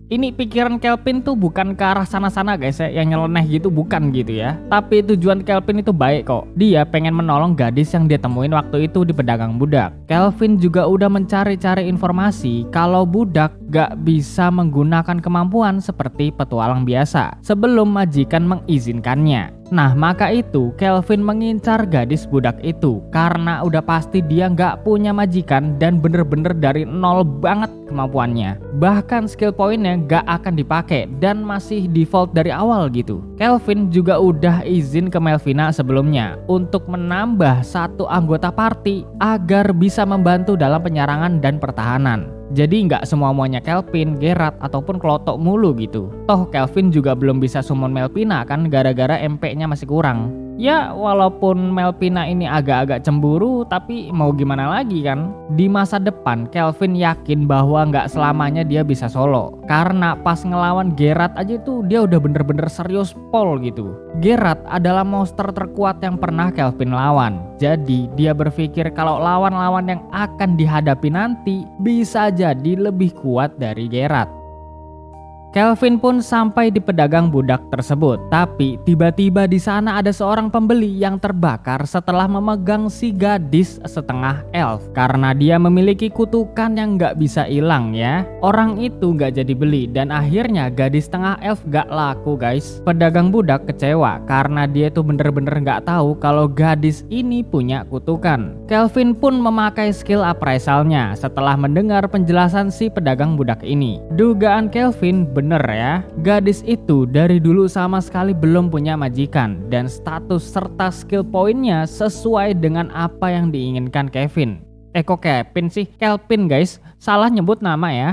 Ini pikiran Kelvin tuh bukan ke arah sana-sana guys ya, yang nyeleneh gitu bukan gitu ya. Tapi tujuan Kelvin itu baik kok. Dia pengen menolong gadis yang dia temuin waktu itu di pedagang budak. Kelvin juga udah mencari-cari informasi kalau budak gak bisa menggunakan kemampuan seperti petualang biasa sebelum majikan mengizinkannya. Nah maka itu Kelvin mengincar gadis budak itu karena udah pasti dia gak punya majikan dan bener-bener dari nol banget kemampuannya. Bahkan skill pointnya gak akan dipakai dan masih default dari awal gitu. Kelvin juga udah izin ke Melvina sebelumnya untuk menambah satu anggota party agar bisa membantu dalam penyerangan dan pertahanan. Jadi nggak semua-muanya Kelvin, Geralt, ataupun Kloto mulu gitu. Toh Kelvin juga belum bisa summon Melvina kan gara-gara MP-nya masih kurang. Ya walaupun Melvina ini agak-agak cemburu, tapi mau gimana lagi kan? Di masa depan Kelvin yakin bahwa nggak selamanya dia bisa solo. Karena pas ngelawan Geralt aja itu dia udah bener-bener serius pol gitu. Geralt adalah monster terkuat yang pernah Kelvin lawan. Jadi dia berpikir kalau lawan-lawan yang akan dihadapi nanti bisa jadi lebih kuat dari Geralt. Kelvin pun sampai di pedagang budak tersebut, tapi tiba-tiba di sana ada seorang pembeli yang terbakar setelah memegang si gadis setengah elf karena dia memiliki kutukan yang nggak bisa hilang ya. Orang itu nggak jadi beli dan akhirnya gadis setengah elf nggak laku guys. Pedagang budak kecewa karena dia tuh bener-bener nggak tahu kalau gadis ini punya kutukan. Kelvin pun memakai skill appraisalnya setelah mendengar penjelasan si pedagang budak ini. Dugaan Kelvin bener ya, gadis itu dari dulu sama sekali belum punya majikan dan status serta skill poinnya sesuai dengan apa yang diinginkan Kevin. Kok Kevin sih? Kelvin guys, salah nyebut nama ya.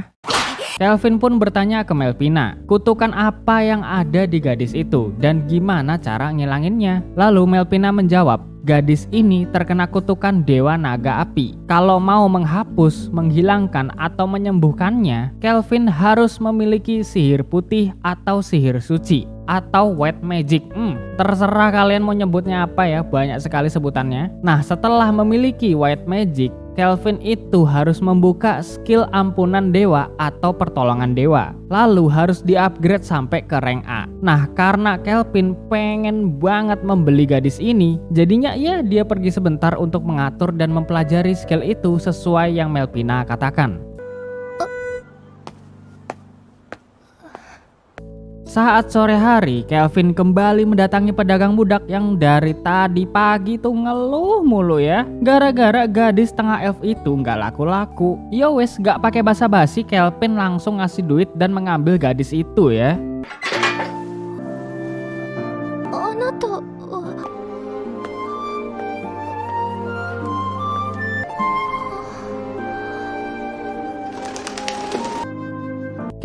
Kelvin pun bertanya ke Melvina, kutukan apa yang ada di gadis itu dan gimana cara ngilanginnya. Lalu Melvina menjawab, gadis ini terkena kutukan Dewa Naga Api. Kalau mau menghapus, menghilangkan, atau menyembuhkannya, Kelvin harus memiliki sihir putih atau sihir suci atau white magic. Terserah kalian mau nyebutnya apa ya, banyak sekali sebutannya. Nah, setelah memiliki white magic, Kelvin itu harus membuka skill ampunan dewa atau pertolongan dewa. Lalu harus di-upgrade sampai ke rank A. Nah, karena Kelvin pengen banget membeli gadis ini, jadinya ya dia pergi sebentar untuk mengatur dan mempelajari skill itu sesuai yang Melvina katakan. Saat sore hari, Kelvin kembali mendatangi pedagang budak yang dari tadi pagi tuh ngeluh mulu ya. Gara-gara gadis setengah elf itu nggak laku-laku. Yo wes, nggak pakai basa-basi, Kelvin langsung ngasih duit dan mengambil gadis itu ya. あなたは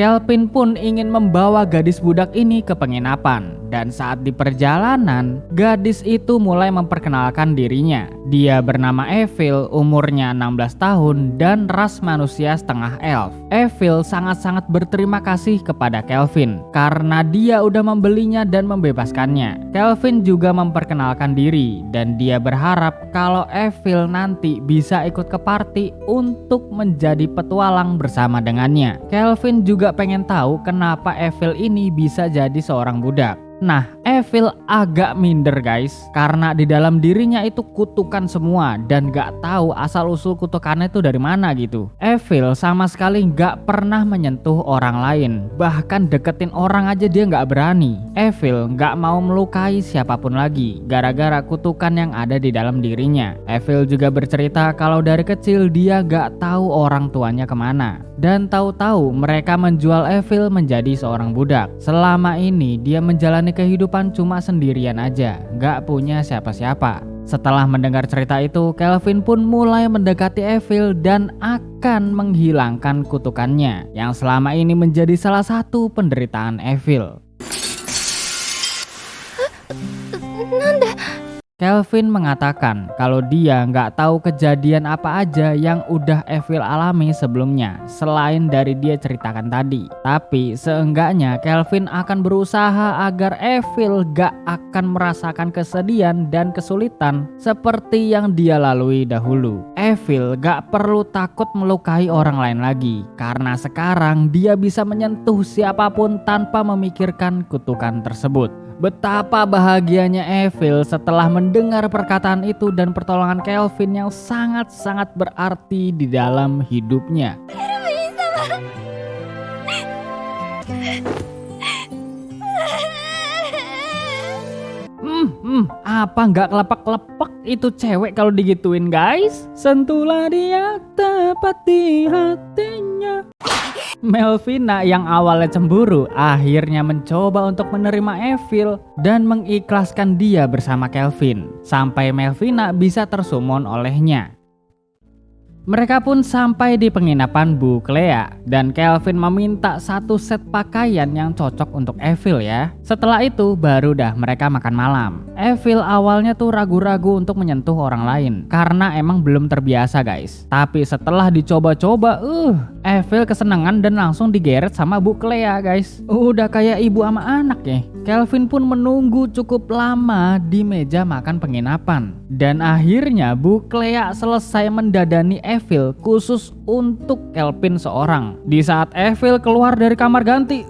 Kelvin pun ingin membawa gadis budak ini ke penginapan. Dan saat di perjalanan, gadis itu mulai memperkenalkan dirinya. Dia bernama Evil, umurnya 16 tahun dan ras manusia setengah elf. Evil sangat-sangat berterima kasih kepada Kelvin karena dia udah membelinya dan membebaskannya. Kelvin juga memperkenalkan diri dan dia berharap kalau Evil nanti bisa ikut ke party untuk menjadi petualang bersama dengannya. Kelvin juga pengen tahu kenapa Evil ini bisa jadi seorang budak. Nah, Evil agak minder guys, karena di dalam dirinya itu kutukan semua dan gak tahu asal-usul kutukannya itu dari mana gitu. Evil sama sekali gak pernah menyentuh orang lain, bahkan deketin orang aja dia gak berani. Evil gak mau melukai siapapun lagi, gara-gara kutukan yang ada di dalam dirinya. Evil juga bercerita kalau dari kecil dia gak tahu orang tuanya kemana. Dan tahu-tahu mereka menjual Evil menjadi seorang budak. Selama ini dia menjalani kehidupan cuma sendirian aja, gak punya siapa-siapa. Setelah mendengar cerita itu, Kelvin pun mulai mendekati Evil dan akan menghilangkan kutukannya yang selama ini menjadi salah satu penderitaan Evil. Kelvin mengatakan kalau dia nggak tahu kejadian apa aja yang udah Evil alami sebelumnya selain dari dia ceritakan tadi. Tapi seenggaknya Kelvin akan berusaha agar Evil gak akan merasakan kesedihan dan kesulitan seperti yang dia lalui dahulu. Evil gak perlu takut melukai orang lain lagi karena sekarang dia bisa menyentuh siapapun tanpa memikirkan kutukan tersebut. Betapa bahagianya Evil setelah mendengar perkataan itu dan pertolongan Kelvin yang sangat-sangat berarti di dalam hidupnya. Apa nggak kelepek-kelepek itu cewek kalau digituin guys? Sentuhlah dia tepat di hatinya. Melvina yang awalnya cemburu akhirnya mencoba untuk menerima Evil dan mengikhlaskan dia bersama Kelvin sampai Melvina bisa tersummon olehnya. Mereka pun sampai di penginapan Bu Clea dan Kelvin meminta satu set pakaian yang cocok untuk Evil ya. Setelah itu baru dah mereka makan malam. Evil awalnya tuh ragu-ragu untuk menyentuh orang lain karena emang belum terbiasa guys. Tapi setelah dicoba-coba, Evil kesenangan dan langsung digeret sama Bu Clea guys. Udah kayak ibu sama anak ya. Kelvin pun menunggu cukup lama di meja makan penginapan. Dan akhirnya Bu Clea selesai mendadani Evil khusus untuk Kelvin seorang. Di saat Evil keluar dari kamar ganti,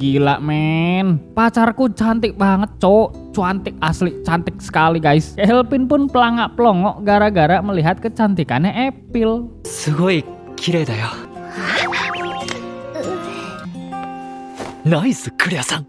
gila men. Pacarku cantik banget cok. Cantik asli, cantik sekali guys. Kelvin pun pelangak-pelongok gara-gara melihat kecantikannya Evil. すごい綺麗だよ。ナイスクレアさん。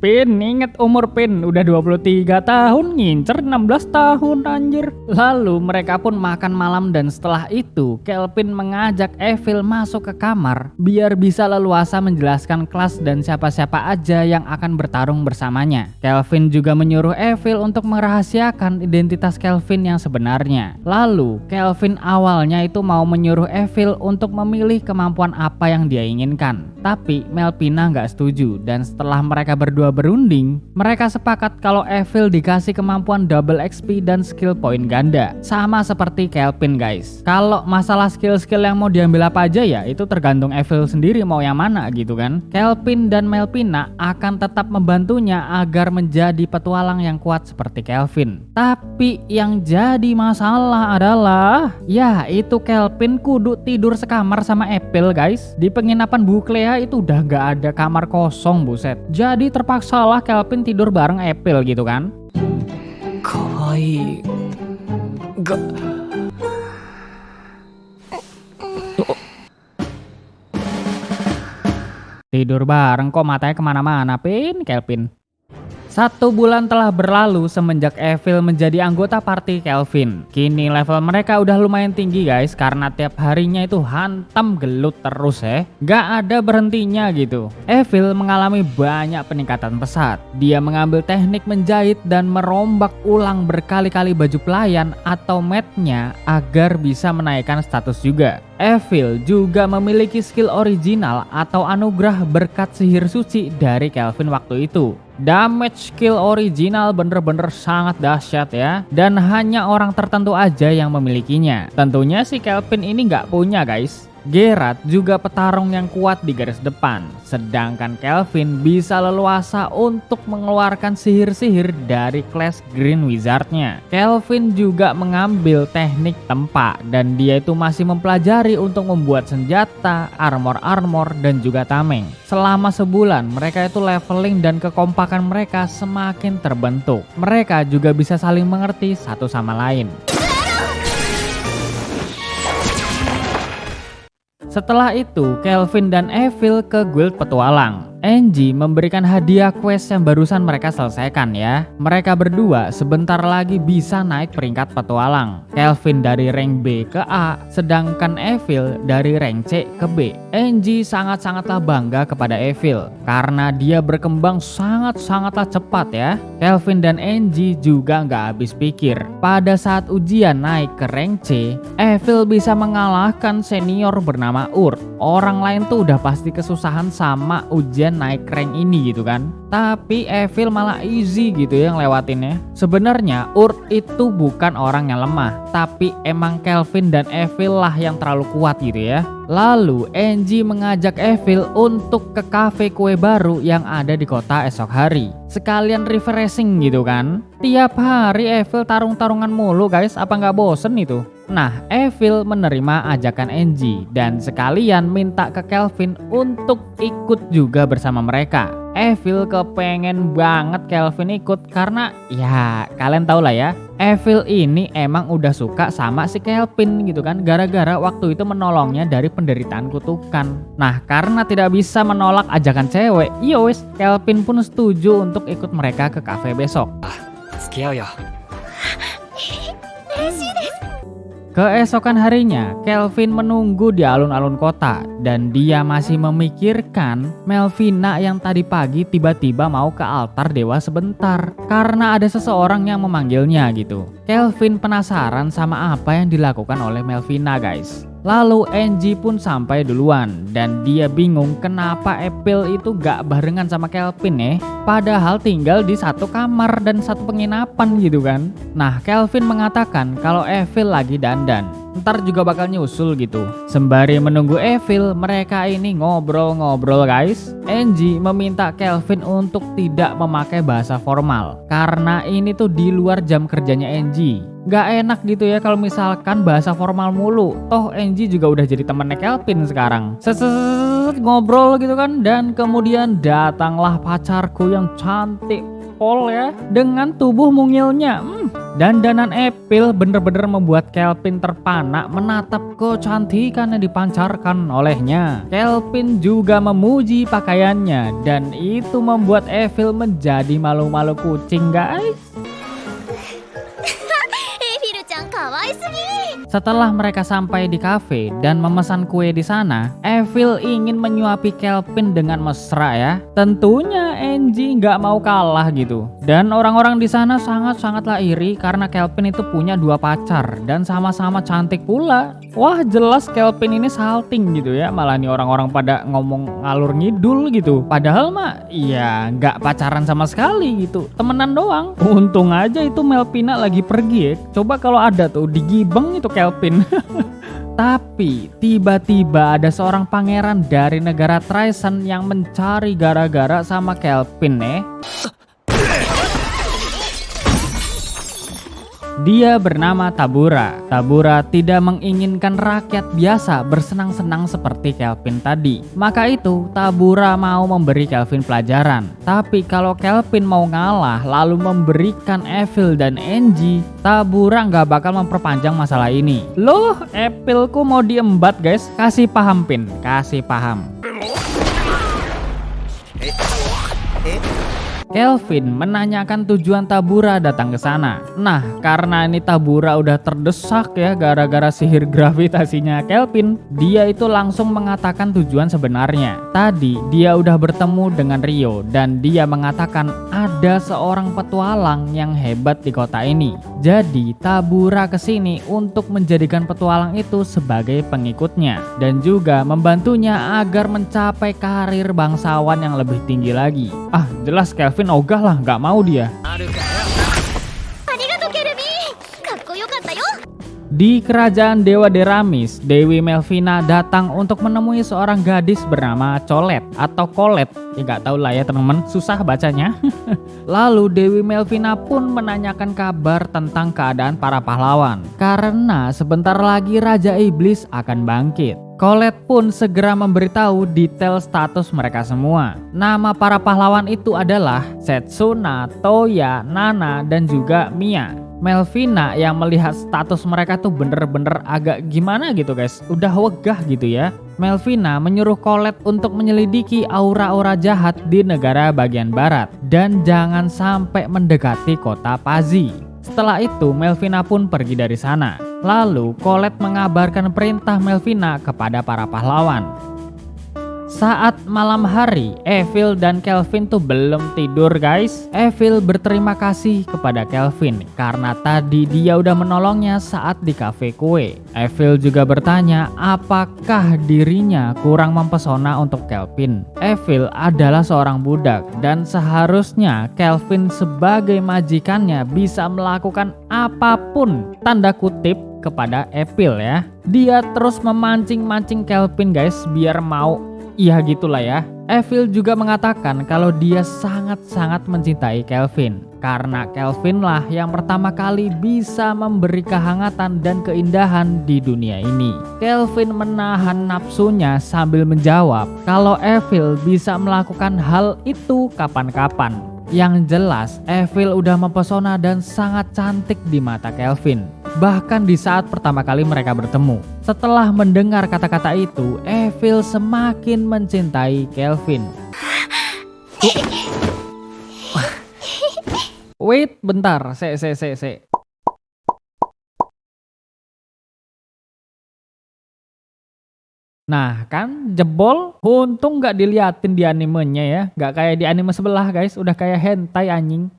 Pin, inget umur Pin, udah 23 tahun, ngincer 16 tahun anjir. Lalu mereka pun makan malam dan setelah itu Kelvin mengajak Evil masuk ke kamar biar bisa leluasa menjelaskan kelas dan siapa-siapa aja yang akan bertarung bersamanya. Kelvin juga menyuruh Evil untuk merahasiakan identitas Kelvin yang sebenarnya. Lalu Kelvin awalnya itu mau menyuruh Evil untuk memilih kemampuan apa yang dia inginkan. Tapi Melpina nggak setuju dan setelah mereka berdua berunding, mereka sepakat kalau Evil dikasih kemampuan double XP dan skill point ganda. Sama seperti Kelvin guys. Kalau masalah skill-skill yang mau diambil apa aja ya itu tergantung Evil sendiri mau yang mana gitu kan. Kelvin dan Melpina akan tetap membantunya agar menjadi petualang yang kuat seperti Kelvin. Tapi yang jadi masalah adalah ya itu Kelvin kudu tidur sekamar sama Evil guys. Di penginapan Bu Clea itu udah gak ada kamar kosong buset. Jadi terpaksalah Kelvin tidur bareng Evil gitu kan. Kawaii. Tidur bareng kok matanya kemana-mana Pin, Kelvin. 1 bulan telah berlalu semenjak Evil menjadi anggota party Kelvin. Kini level mereka udah lumayan tinggi guys karena tiap harinya itu hantam gelut terus ya. Gak ada berhentinya gitu. Evil mengalami banyak peningkatan pesat. Dia mengambil teknik menjahit dan merombak ulang berkali-kali baju pelayan atau matnya agar bisa menaikkan status juga. Evil juga memiliki skill original atau anugerah berkat sihir suci dari Kelvin waktu itu. Damage skill original bener-bener sangat dahsyat ya, dan hanya orang tertentu aja yang memilikinya. Tentunya si Kelvin ini nggak punya guys. Geralt juga petarung yang kuat di garis depan, sedangkan Kelvin bisa leluasa untuk mengeluarkan sihir-sihir dari Class Green Wizardnya. Kelvin juga mengambil teknik tempa dan dia itu masih mempelajari untuk membuat senjata, armor dan juga tameng. Selama sebulan mereka itu leveling dan kekompakan mereka semakin terbentuk. Mereka juga bisa saling mengerti satu sama lain. Setelah itu, Kelvin dan Evil ke guild petualang. Angie memberikan hadiah quest yang barusan mereka selesaikan ya. Mereka berdua sebentar lagi bisa naik peringkat petualang. Kelvin dari rank B ke A, sedangkan Evil dari rank C ke B. Angie sangat-sangatlah bangga kepada Evil karena dia berkembang sangat-sangatlah cepat ya. Kelvin dan Angie juga nggak habis pikir. Pada saat ujian naik ke rank C, Evil bisa mengalahkan senior bernama Urt. Orang lain tuh udah pasti kesusahan sama ujian naik rank ini gitu kan. Tapi Evil malah easy gitu yang lewatinnya. Sebenarnya Urt itu bukan orang yang lemah, tapi emang Kelvin dan Evil lah yang terlalu kuat gitu ya. Lalu Angie mengajak Evil untuk ke cafe kue baru yang ada di kota esok hari. Sekalian refreshing gitu kan. Tiap hari Evil tarung-tarungan mulu guys, apa nggak bosen itu? Nah, Evil menerima ajakan Angie dan sekalian minta ke Kelvin untuk ikut juga bersama mereka. Evil kepengen banget Kelvin ikut karena ya kalian tau lah ya, Evil ini emang udah suka sama si Kelvin gitu kan, gara-gara waktu itu menolongnya dari penderitaan kutukan. Nah, karena tidak bisa menolak ajakan cewek, yowes Kelvin pun setuju untuk ikut mereka ke cafe besok. Keesokan harinya, Kelvin menunggu di alun-alun kota dan dia masih memikirkan Melvina yang tadi pagi tiba-tiba mau ke altar dewa sebentar karena ada seseorang yang memanggilnya gitu. Kelvin penasaran sama apa yang dilakukan oleh Melvina guys. Lalu Angie pun sampai duluan dan dia bingung kenapa April itu gak barengan sama Kelvin padahal tinggal di satu kamar dan satu penginapan gitu kan. Nah, Kelvin mengatakan kalau April lagi dandan, ntar juga bakal nyusul gitu. Sembari menunggu April, mereka ini ngobrol-ngobrol guys. Angie meminta Kelvin untuk tidak memakai bahasa formal karena ini tuh di luar jam kerjanya Angie. Gak enak gitu ya kalau misalkan bahasa formal mulu. Toh Angie juga udah jadi temennya Kelvin sekarang. Ngobrol gitu kan. Dan kemudian datanglah pacarku yang cantik pol ya, dengan tubuh mungilnya. Dandanan April bener-bener membuat Kelvin terpana menatap kecantikan yang dipancarkan olehnya. Kelvin juga memuji pakaiannya dan itu membuat April menjadi malu-malu kucing guys. Setelah mereka sampai di kafe dan memesan kue di sana, April ingin menyuapi Kelvin dengan mesra ya. Tentunya Angie nggak mau kalah gitu. Dan orang-orang di sana sangat-sangatlah iri karena Kelvin itu punya 2 pacar dan sama-sama cantik pula. Wah, jelas Kelvin ini salting gitu ya. Malah nih orang-orang pada ngomong ngalur ngidul gitu. Padahal mah ya nggak pacaran sama sekali gitu. Temenan doang. Untung aja itu Melvina lagi pergi ya. Coba kalau ada tuh digibeng itu Kelvin. Tapi tiba-tiba ada seorang pangeran dari negara Traisen yang mencari gara-gara sama Kelvin Dia bernama Tabura. Tabura tidak menginginkan rakyat biasa bersenang-senang seperti Kelvin tadi. Maka itu Tabura mau memberi Kelvin pelajaran. Tapi kalau Kelvin mau ngalah lalu memberikan April dan Angie, Tabura nggak bakal memperpanjang masalah ini. Loh, Aprilku mau diembat guys. Kasih paham Pin, kasih paham. Kelvin menanyakan tujuan Tabura datang ke sana. Nah, karena ini Tabura udah terdesak ya gara-gara sihir gravitasinya Kelvin, dia itu langsung mengatakan tujuan sebenarnya. Tadi dia udah bertemu dengan Rio dan dia mengatakan ada seorang petualang yang hebat di kota ini. Jadi Tabura kesini untuk menjadikan petualang itu sebagai pengikutnya dan juga membantunya agar mencapai karir bangsawan yang lebih tinggi lagi. Ah, jelas Kelvin ogah lah, nggak mau dia. Di kerajaan Dewa Deramis, Dewi Melvina datang untuk menemui seorang gadis bernama Colet atau Colet. Ya nggak tahu lah ya teman-teman, susah bacanya. Lalu Dewi Melvina pun menanyakan kabar tentang keadaan para pahlawan karena sebentar lagi Raja Iblis akan bangkit. Colet pun segera memberitahu detail status mereka semua. Nama para pahlawan itu adalah Setsuna, Toya, Nana, dan juga Mia. Melvina yang melihat status mereka tuh bener-bener agak gimana gitu guys, udah wegah gitu ya. Melvina menyuruh Colet untuk menyelidiki aura-aura jahat di negara bagian barat dan jangan sampai mendekati kota Pazi. Setelah itu Melvina pun pergi dari sana. Lalu Colet mengabarkan perintah Melvina kepada para pahlawan. Saat malam hari, April dan Kelvin tuh belum tidur guys. April berterima kasih kepada Kelvin karena tadi dia udah menolongnya saat di kafe kue. April juga bertanya apakah dirinya kurang mempesona untuk Kelvin. April adalah seorang budak dan seharusnya Kelvin sebagai majikannya bisa melakukan apapun tanda kutip kepada April ya. Dia terus memancing-mancing Kelvin guys biar mau. Iya gitulah ya. April juga mengatakan kalau dia sangat-sangat mencintai Kelvin karena Kelvin lah yang pertama kali bisa memberi kehangatan dan keindahan di dunia ini. Kelvin menahan nafsunya sambil menjawab kalau April bisa melakukan hal itu kapan-kapan. Yang jelas April udah mempesona dan sangat cantik di mata Kelvin. Bahkan di saat pertama kali mereka bertemu. Setelah mendengar kata-kata itu, April semakin mencintai Kelvin. Wait, bentar. Nah kan jebol, untung nggak diliatin di animenya ya, nggak kayak di anime sebelah guys, udah kayak hentai anjing.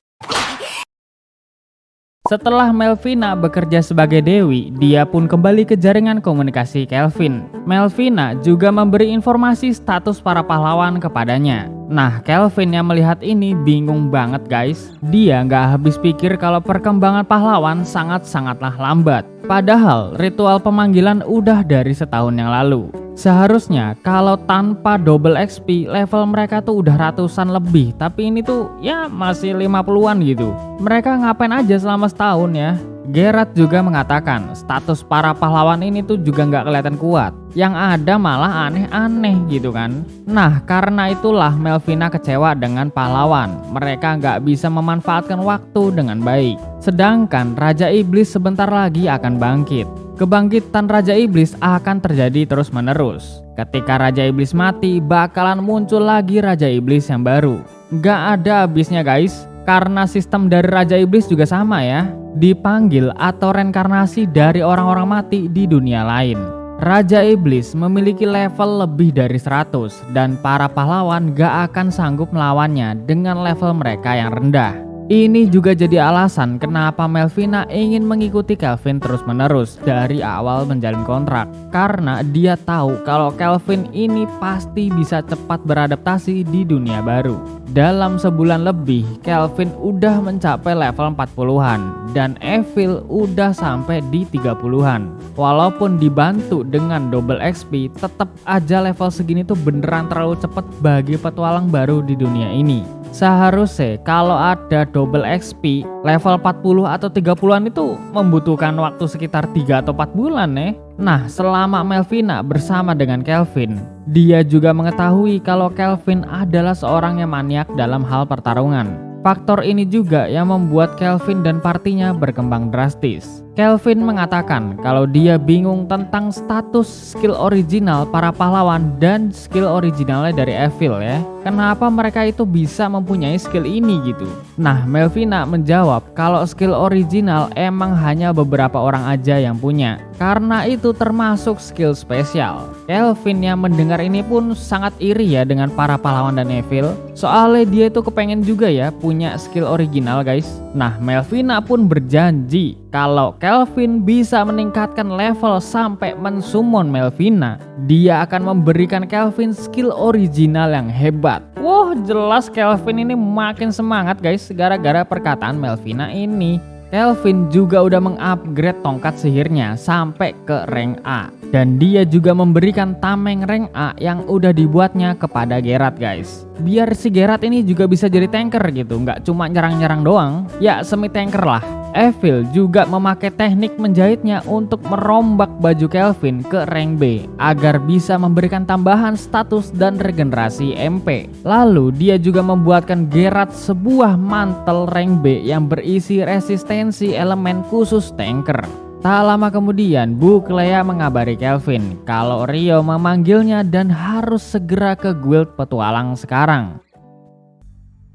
Setelah Melvina bekerja sebagai Dewi, dia pun kembali ke jaringan komunikasi Kelvin. Melvina juga memberi informasi status para pahlawan kepadanya. Nah, Kelvin yang melihat ini bingung banget guys. Dia nggak habis pikir kalau perkembangan pahlawan sangat-sangatlah lambat. Padahal ritual pemanggilan udah dari setahun yang lalu. Seharusnya kalau tanpa double XP level mereka tuh udah ratusan lebih, tapi ini tuh ya masih 50-an gitu. Mereka ngapain aja selama setahun ya? Geralt juga mengatakan status para pahlawan ini tuh juga nggak kelihatan kuat. Yang ada malah aneh-aneh gitu kan. Nah karena itulah Melvina kecewa dengan pahlawan. Mereka nggak bisa memanfaatkan waktu dengan baik. Sedangkan Raja Iblis sebentar lagi akan bangkit. Kebangkitan Raja Iblis akan terjadi terus-menerus. Ketika Raja Iblis mati, bakalan muncul lagi Raja Iblis yang baru. Gak ada habisnya guys, karena sistem dari Raja Iblis juga sama ya. Dipanggil atau reinkarnasi dari orang-orang mati di dunia lain. Raja Iblis memiliki level lebih dari 100 dan para pahlawan gak akan sanggup melawannya dengan level mereka yang rendah. Ini juga jadi alasan kenapa Melvina ingin mengikuti Kelvin terus-menerus dari awal menjalin kontrak. Karena dia tahu kalau Kelvin ini pasti bisa cepat beradaptasi di dunia baru. Dalam sebulan lebih, Kelvin udah mencapai level 40-an dan Evil udah sampai di 30-an. Walaupun dibantu dengan double XP, tetap aja level segini tuh beneran terlalu cepat bagi petualang baru di dunia ini. Seharusnya kalau ada double XP level 40 atau 30-an itu membutuhkan waktu sekitar 3 atau 4 bulan nih. Nah selama Melvina bersama dengan Kelvin, dia juga mengetahui kalau Kelvin adalah seorang yang maniak dalam hal pertarungan. Faktor ini juga yang membuat Kelvin dan partinya berkembang drastis. Kelvin mengatakan kalau dia bingung tentang status skill original para pahlawan dan skill originalnya dari Evil ya. Kenapa mereka itu bisa mempunyai skill ini gitu. Nah Melvina menjawab kalau skill original emang hanya beberapa orang aja yang punya. Karena itu termasuk skill spesial. Kelvin yang mendengar ini pun sangat iri ya dengan para pahlawan dan Evil. Soalnya dia itu kepengen juga ya punya skill original guys. Nah Melvina pun berjanji kalau Kelvin bisa meningkatkan level sampai mensummon Melvina, dia akan memberikan Kelvin skill original yang hebat. Wah jelas Kelvin ini makin semangat guys gara-gara perkataan Melvina ini. Kelvin juga udah mengupgrade tongkat sihirnya sampai ke rank A. Dan dia juga memberikan tameng rank A yang udah dibuatnya kepada Geralt guys. Biar si Geralt ini juga bisa jadi tanker gitu, nggak cuma nyerang-nyerang doang. Ya semi tanker lah. Evil juga memakai teknik menjahitnya untuk merombak baju Kelvin ke rank B agar bisa memberikan tambahan status dan regenerasi MP. Lalu dia juga membuatkan Geralt sebuah mantel rank B yang berisi resistensi elemen khusus tanker. Tak lama kemudian Bu Clea mengabari Kelvin kalau Rio memanggilnya dan harus segera ke guild petualang sekarang.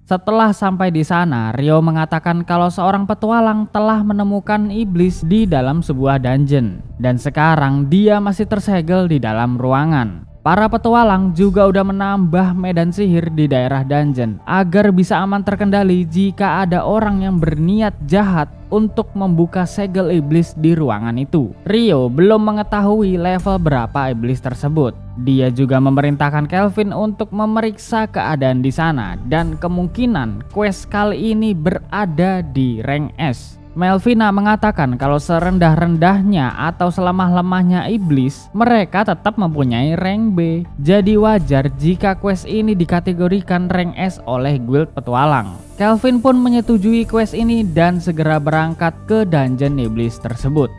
Setelah sampai di sana, Rio mengatakan kalau seorang petualang telah menemukan iblis di dalam sebuah dungeon dan sekarang dia masih tersegel di dalam ruangan. Para petualang juga udah menambah medan sihir di daerah dungeon agar bisa aman terkendali jika ada orang yang berniat jahat untuk membuka segel iblis di ruangan itu. Rio belum mengetahui level berapa iblis tersebut. Dia juga memerintahkan Kelvin untuk memeriksa keadaan di sana dan kemungkinan quest kali ini berada di rank S. Melvina mengatakan kalau serendah-rendahnya atau selemah-lemahnya iblis, mereka tetap mempunyai rank B. Jadi wajar jika quest ini dikategorikan rank S oleh guild petualang. Kelvin pun menyetujui quest ini dan segera berangkat ke dungeon iblis tersebut.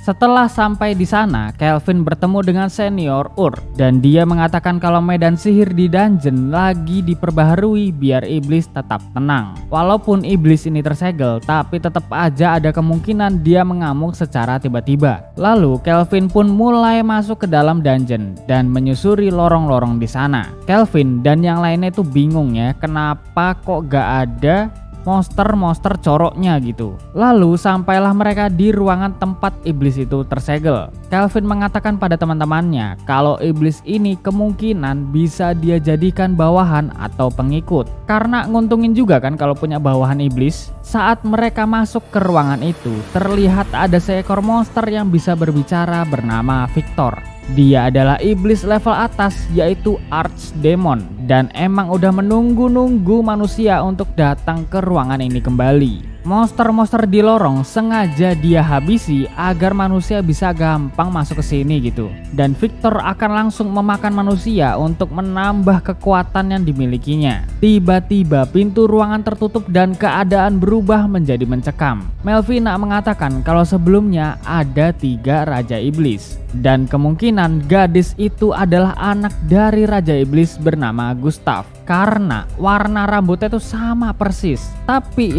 Setelah sampai di sana, Kelvin bertemu dengan senior Ur dan dia mengatakan kalau medan sihir di dungeon lagi diperbaharui biar iblis tetap tenang. Walaupun iblis ini tersegel, tapi tetap aja ada kemungkinan dia mengamuk secara tiba-tiba. Lalu Kelvin pun mulai masuk ke dalam dungeon dan menyusuri lorong-lorong di sana. Kelvin dan yang lainnya itu bingung ya, kenapa kok gak ada monster-monster coroknya gitu. Lalu sampailah mereka di ruangan tempat iblis itu tersegel. Kelvin mengatakan pada teman-temannya kalau iblis ini kemungkinan bisa dia jadikan bawahan atau pengikut. Karena nguntungin juga kan kalau punya bawahan iblis. Saat mereka masuk ke ruangan itu, terlihat ada seekor monster yang bisa berbicara bernama Victor. Dia adalah iblis level atas, yaitu Archdemon, dan emang udah menunggu-nunggu manusia untuk datang ke ruangan ini kembali. Monster-monster di lorong sengaja dia habisi agar manusia bisa gampang masuk ke sini gitu. Dan Victor akan langsung memakan manusia untuk menambah kekuatan yang dimilikinya. Tiba-tiba pintu ruangan tertutup dan keadaan berubah menjadi mencekam. Melvina mengatakan kalau sebelumnya ada 3 Raja Iblis. Dan kemungkinan gadis itu adalah anak dari Raja Iblis bernama Gustav. Karena warna rambutnya itu sama persis. Tapi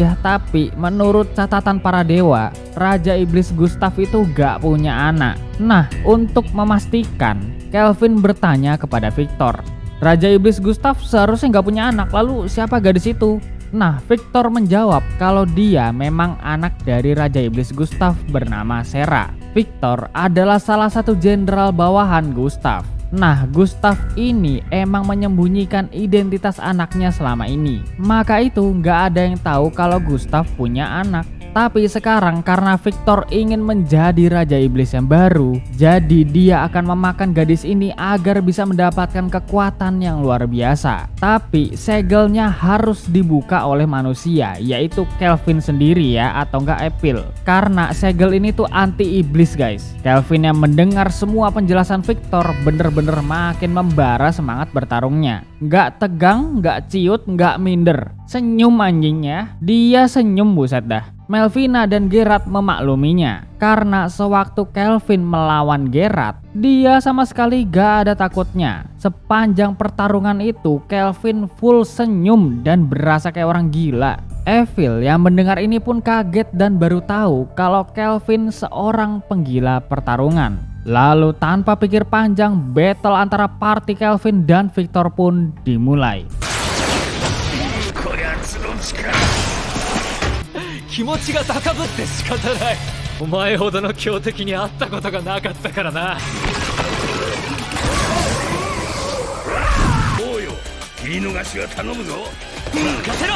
menurut catatan para dewa, Raja Iblis Gustav itu gak punya anak. Nah, untuk memastikan, Kelvin bertanya kepada Victor, Raja Iblis Gustav seharusnya gak punya anak, lalu siapa gadis itu? Nah, Victor menjawab kalau dia memang anak dari Raja Iblis Gustav bernama Sera. Victor adalah salah satu jenderal bawahan Gustav. Nah, Gustav ini emang menyembunyikan identitas anaknya selama ini. Maka itu nggak ada yang tahu kalau Gustav punya anak. Tapi sekarang karena Victor ingin menjadi Raja Iblis yang baru, jadi dia akan memakan gadis ini agar bisa mendapatkan kekuatan yang luar biasa. Tapi segelnya harus dibuka oleh manusia, yaitu Kelvin sendiri ya, atau enggak Epil. Karena segel ini tuh anti iblis guys. Kelvin yang mendengar semua penjelasan Victor bener-bener makin membara semangat bertarungnya. Nggak tegang, nggak ciut, nggak minder. Senyum anjingnya, dia senyum buset dah. Melvina dan Gerard memakluminya karena sewaktu Kelvin melawan Gerard, dia sama sekali gak ada takutnya. Sepanjang pertarungan itu Kelvin full senyum dan berasa kayak orang gila. Evil yang mendengar ini pun kaget dan baru tahu kalau Kelvin seorang penggila pertarungan. Lalu tanpa pikir panjang, battle antara party Kelvin dan Victor pun dimulai. 気持ちが高ぶって仕方ない。お前ほどの強敵に会ったことがなかったからな。おうよ、言い逃しは頼むぞ。任せろ。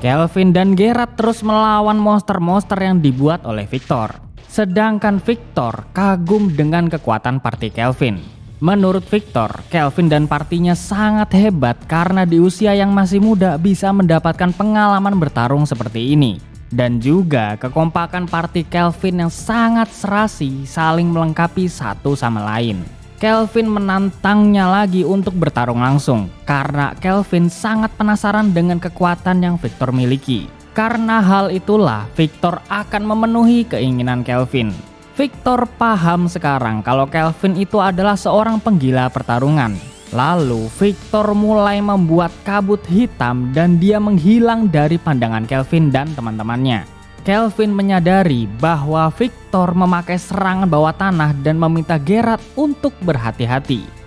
Kelvin dan Gerard terus melawan monster-monster yang dibuat oleh Victor. Sedangkan Victor kagum dengan kekuatan party Kelvin. Menurut Victor, Kelvin dan partinya sangat hebat karena di usia yang masih muda bisa mendapatkan pengalaman bertarung seperti ini. Dan juga kekompakan party Kelvin yang sangat serasi saling melengkapi satu sama lain. Kelvin menantangnya lagi untuk bertarung langsung karena Kelvin sangat penasaran dengan kekuatan yang Victor miliki. Karena hal itulah Victor akan memenuhi keinginan Kelvin. Victor paham sekarang kalau Kelvin itu adalah seorang penggila pertarungan. Lalu Victor mulai membuat kabut hitam dan dia menghilang dari pandangan Kelvin dan teman-temannya. Kelvin menyadari bahwa Victor memakai serangan bawah tanah dan meminta Gerard untuk berhati-hati.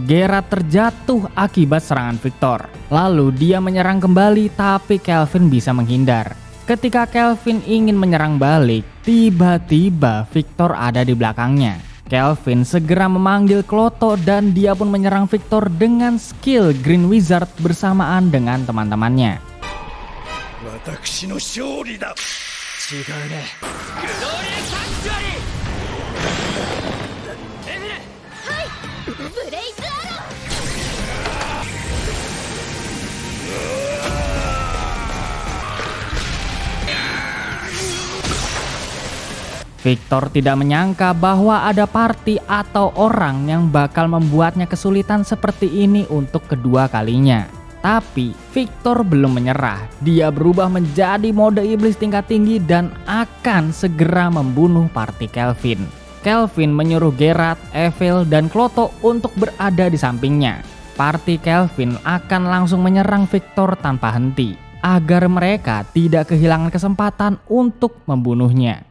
Gerard terjatuh akibat serangan Victor. Lalu dia menyerang kembali tapi Kelvin bisa menghindar. Ketika Kelvin ingin menyerang balik, tiba-tiba Victor ada di belakangnya. Kelvin segera memanggil Kloto dan dia pun menyerang Victor dengan skill Green Wizard bersamaan dengan teman-temannya. 私の勝利だ。違うね。グローリアサンチュアリー。エミル。はいブレイズアロー。 Victor tidak menyangka bahwa ada party atau orang yang bakal membuatnya kesulitan seperti ini untuk kedua kalinya. Tapi Victor belum menyerah. Dia berubah menjadi mode iblis tingkat tinggi dan akan segera membunuh party Kelvin. Kelvin menyuruh Geralt, Evil, dan Kloto untuk berada di sampingnya. Party Kelvin akan langsung menyerang Victor tanpa henti, agar mereka tidak kehilangan kesempatan untuk membunuhnya.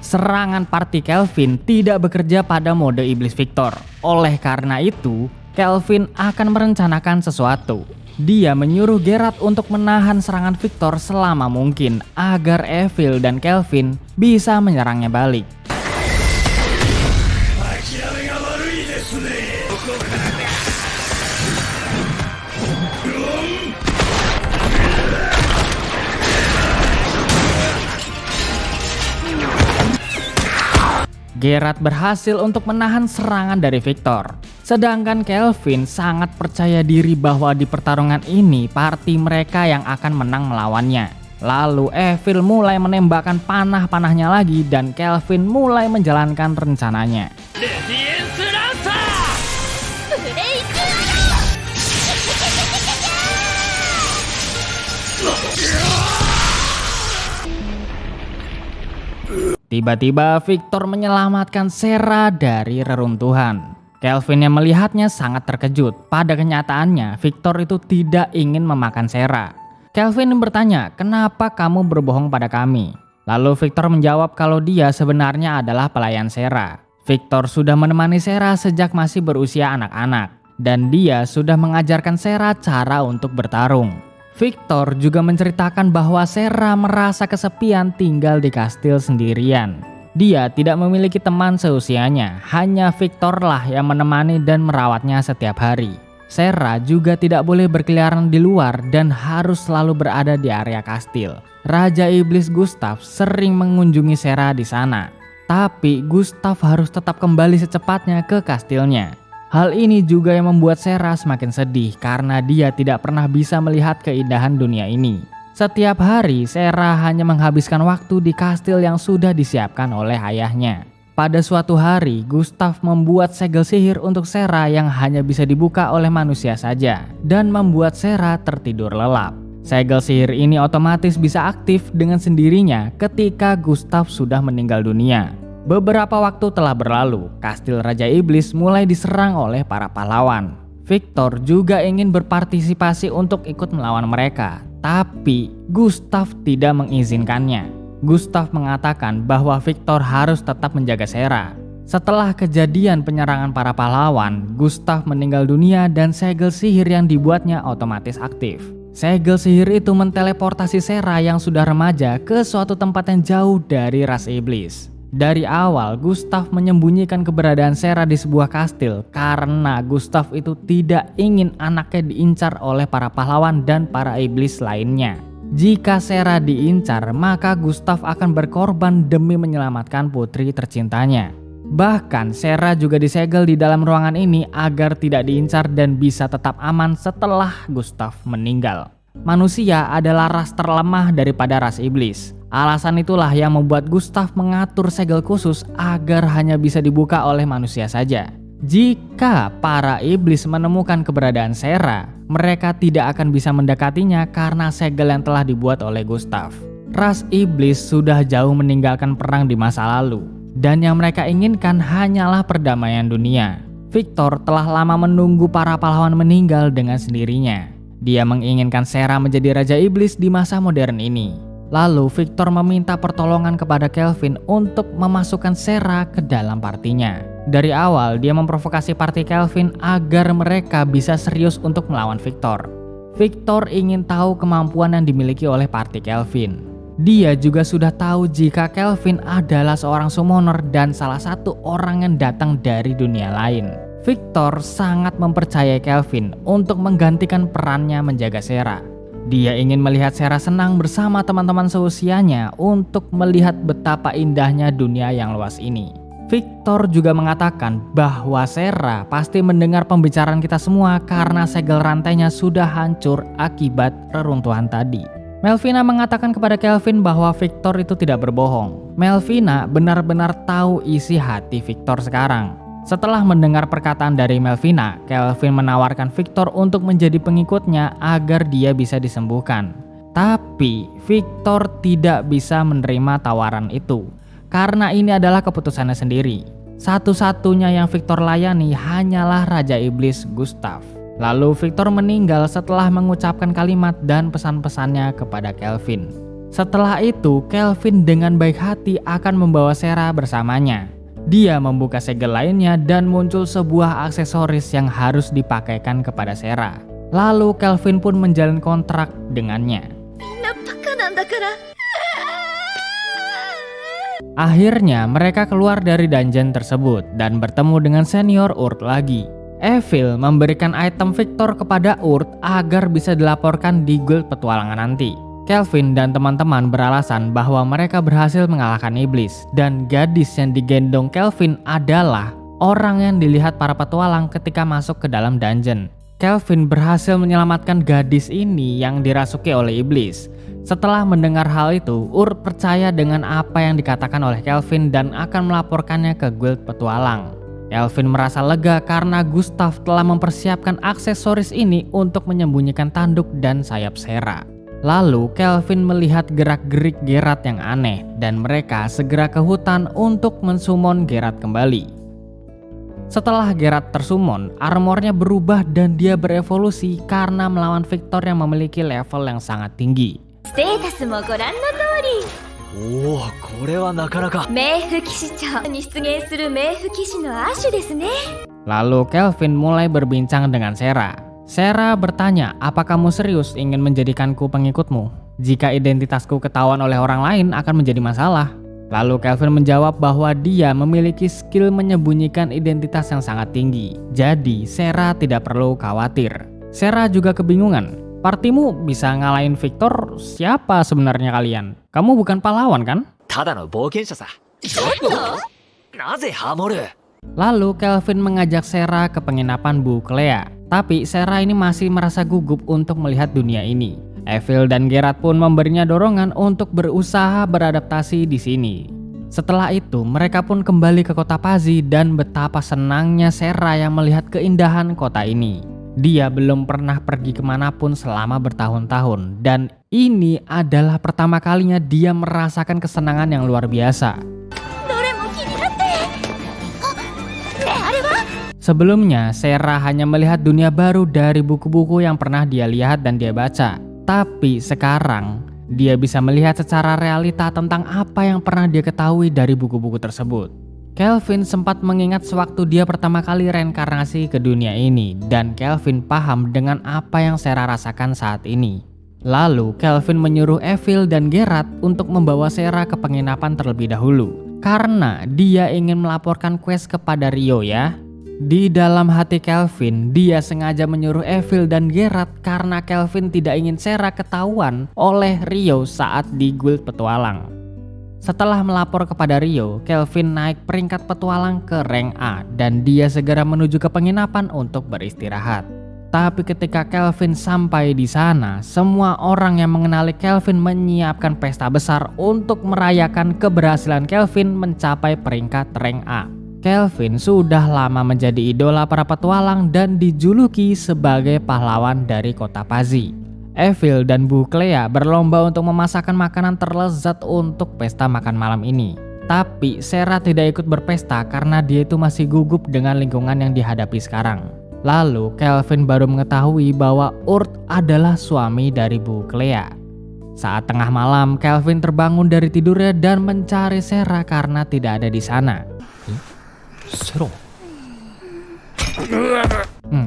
Serangan party Kelvin tidak bekerja pada mode iblis Victor. Oleh karena itu, Kelvin akan merencanakan sesuatu. Dia menyuruh Geralt untuk menahan serangan Victor selama mungkin agar Evil dan Kelvin bisa menyerangnya balik. Geralt berhasil untuk menahan serangan dari Victor. Sedangkan Kelvin sangat percaya diri bahwa di pertarungan ini party mereka yang akan menang melawannya. Lalu Evil mulai menembakkan panah-panahnya lagi dan Kelvin mulai menjalankan rencananya. Tiba-tiba Victor menyelamatkan Sera dari reruntuhan. Kelvin yang melihatnya sangat terkejut. Pada kenyataannya, Victor itu tidak ingin memakan Sera. Kelvin bertanya, "Kenapa kamu berbohong pada kami?" Lalu Victor menjawab kalau dia sebenarnya adalah pelayan Sera. Victor sudah menemani Sera sejak masih berusia anak-anak, dan dia sudah mengajarkan Sera cara untuk bertarung. Victor juga menceritakan bahwa Sera merasa kesepian tinggal di kastil sendirian. Dia tidak memiliki teman seusianya, hanya Victor lah yang menemani dan merawatnya setiap hari. Sera juga tidak boleh berkeliaran di luar dan harus selalu berada di area kastil. Raja Iblis Gustav sering mengunjungi Sera di sana, tapi Gustav harus tetap kembali secepatnya ke kastilnya. Hal ini juga yang membuat Sera semakin sedih karena dia tidak pernah bisa melihat keindahan dunia ini. Setiap hari Sera hanya menghabiskan waktu di kastil yang sudah disiapkan oleh ayahnya. Pada suatu hari, Gustav membuat segel sihir untuk Sera yang hanya bisa dibuka oleh manusia saja dan membuat Sera tertidur lelap. Segel sihir ini otomatis bisa aktif dengan sendirinya ketika Gustav sudah meninggal dunia. Beberapa waktu telah berlalu, kastil Raja Iblis mulai diserang oleh para pahlawan. Victor juga ingin berpartisipasi untuk ikut melawan mereka, tapi Gustav tidak mengizinkannya. Gustav mengatakan bahwa Victor harus tetap menjaga Sera. Setelah kejadian penyerangan para pahlawan, Gustav meninggal dunia dan segel sihir yang dibuatnya otomatis aktif. Segel sihir itu menteleportasi Sera yang sudah remaja ke suatu tempat yang jauh dari ras iblis. Dari awal, Gustav menyembunyikan keberadaan Sera di sebuah kastil karena Gustav itu tidak ingin anaknya diincar oleh para pahlawan dan para iblis lainnya. Jika Sera diincar, maka Gustav akan berkorban demi menyelamatkan putri tercintanya. Bahkan Sera juga disegel di dalam ruangan ini agar tidak diincar dan bisa tetap aman setelah Gustav meninggal. Manusia adalah ras terlemah daripada ras iblis. Alasan itulah yang membuat Gustav mengatur segel khusus agar hanya bisa dibuka oleh manusia saja. Jika para iblis menemukan keberadaan Sera, mereka tidak akan bisa mendekatinya karena segel yang telah dibuat oleh Gustav. Ras iblis sudah jauh meninggalkan perang di masa lalu, dan yang mereka inginkan hanyalah perdamaian dunia. Victor telah lama menunggu para pahlawan meninggal dengan sendirinya. Dia menginginkan Sera menjadi Raja Iblis di masa modern ini. Lalu Victor meminta pertolongan kepada Kelvin untuk memasukkan Sera ke dalam partinya. Dari awal dia memprovokasi party Kelvin agar mereka bisa serius untuk melawan Victor. Victor ingin tahu kemampuan yang dimiliki oleh party Kelvin. Dia juga sudah tahu jika Kelvin adalah seorang summoner dan salah satu orang yang datang dari dunia lain. Victor sangat mempercayai Kelvin untuk menggantikan perannya menjaga Sera. Dia ingin melihat Sera senang bersama teman-teman seusianya untuk melihat betapa indahnya dunia yang luas ini. Victor juga mengatakan bahwa Sera pasti mendengar pembicaraan kita semua karena segel rantainya sudah hancur akibat reruntuhan tadi. Melvina mengatakan kepada Kelvin bahwa Victor itu tidak berbohong. Melvina benar-benar tahu isi hati Victor sekarang. Setelah mendengar perkataan dari Melvina, Kelvin menawarkan Victor untuk menjadi pengikutnya agar dia bisa disembuhkan. Tapi Victor tidak bisa menerima tawaran itu. Karena ini adalah keputusannya sendiri. Satu-satunya yang Victor layani hanyalah Raja Iblis Gustav. Lalu Victor meninggal setelah mengucapkan kalimat dan pesan-pesannya kepada Kelvin. Setelah itu, Kelvin dengan baik hati akan membawa Sera bersamanya. Dia membuka segel lainnya dan muncul sebuah aksesoris yang harus dipakaikan kepada Sera. Lalu Kelvin pun menjalin kontrak dengannya. Akhirnya mereka keluar dari dungeon tersebut dan bertemu dengan senior Urt lagi. Evil memberikan item Victor kepada Urt agar bisa dilaporkan di guild petualangan nanti. Kelvin dan teman-teman beralasan bahwa mereka berhasil mengalahkan iblis dan gadis yang digendong Kelvin adalah orang yang dilihat para petualang ketika masuk ke dalam dungeon. Kelvin berhasil menyelamatkan gadis ini yang dirasuki oleh iblis. Setelah mendengar hal itu, Urt percaya dengan apa yang dikatakan oleh Kelvin dan akan melaporkannya ke guild petualang. Kelvin merasa lega karena Gustav telah mempersiapkan aksesoris ini untuk menyembunyikan tanduk dan sayap Sera. Lalu Kelvin melihat gerak-gerik Geralt yang aneh dan mereka segera ke hutan untuk mensumon Geralt kembali. Setelah Geralt tersumon, armornya berubah dan dia berevolusi karena melawan Victor yang memiliki level yang sangat tinggi. ステータスもご覧の通おお、これはなかなか。り冥府騎士長に出現する冥府騎士のアッシュですね。 Lalu Kelvin mulai berbincang dengan Sera. Sera bertanya, apa kamu serius ingin menjadikanku pengikutmu? Jika identitasku ketahuan oleh orang lain akan menjadi masalah. Lalu Kelvin menjawab bahwa dia memiliki skill menyembunyikan identitas yang sangat tinggi. Jadi Sera tidak perlu khawatir. Sera juga kebingungan. Partimu bisa ngalahin Victor, siapa sebenarnya kalian? Kamu bukan pahlawan kan? ただの冒険者さ。なぜハモる？ Lalu Kelvin mengajak Sera ke penginapan Bu Clea. Tapi Sera ini masih merasa gugup untuk melihat dunia ini. Evil dan Geralt pun memberinya dorongan untuk berusaha beradaptasi di sini. Setelah itu mereka pun kembali ke kota Pazzi dan betapa senangnya Sera yang melihat keindahan kota ini. Dia belum pernah pergi kemanapun selama bertahun-tahun dan ini adalah pertama kalinya dia merasakan kesenangan yang luar biasa. Sebelumnya, Sera hanya melihat dunia baru dari buku-buku yang pernah dia lihat dan dia baca. Tapi sekarang, dia bisa melihat secara realita tentang apa yang pernah dia ketahui dari buku-buku tersebut. Kelvin sempat mengingat sewaktu dia pertama kali reinkarnasi ke dunia ini dan Kelvin paham dengan apa yang Sera rasakan saat ini. Lalu Kelvin menyuruh Evil dan Geralt untuk membawa Sera ke penginapan terlebih dahulu karena dia ingin melaporkan quest kepada Rio ya. Di dalam hati Kelvin, dia sengaja menyuruh Evil dan Geralt karena Kelvin tidak ingin Sera ketahuan oleh Rio saat di guild petualang. Setelah melapor kepada Rio, Kelvin naik peringkat petualang ke rank A dan dia segera menuju ke penginapan untuk beristirahat. Tapi ketika Kelvin sampai di sana, semua orang yang mengenali Kelvin menyiapkan pesta besar untuk merayakan keberhasilan Kelvin mencapai peringkat rank A. Kelvin sudah lama menjadi idola para petualang dan dijuluki sebagai pahlawan dari kota Pazzi. Evil dan Bu Clea berlomba untuk memasakkan makanan terlezat untuk pesta makan malam ini. Tapi Sera tidak ikut berpesta karena dia itu masih gugup dengan lingkungan yang dihadapi sekarang. Lalu Kelvin baru mengetahui bahwa Urt adalah suami dari Bu Clea. Saat tengah malam, Kelvin terbangun dari tidurnya dan mencari Sera karena tidak ada di sana. Sera?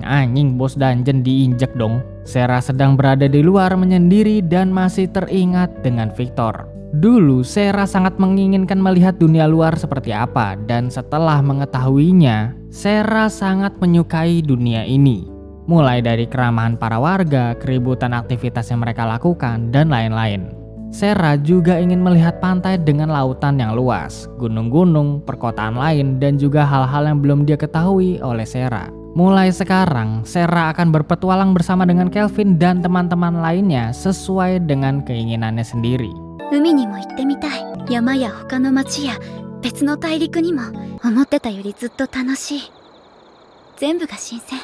Anjing, bos dungeon diinjek dong. Sera sedang berada di luar menyendiri dan masih teringat dengan Victor. Dulu Sera sangat menginginkan melihat dunia luar seperti apa dan setelah mengetahuinya, Sera sangat menyukai dunia ini. Mulai dari keramahan para warga, keributan aktivitas yang mereka lakukan, dan lain-lain. Sera juga ingin melihat pantai dengan lautan yang luas, gunung-gunung, perkotaan lain, dan juga hal-hal yang belum dia ketahui oleh Sera. Mulai sekarang, Sera akan berpetualang bersama dengan Kelvin dan teman-teman lainnya sesuai dengan keinginannya sendiri. 海にも行ってみたい。山や他の町や別の大陸にも。思ってたよりずっと楽しい。全部が新鮮。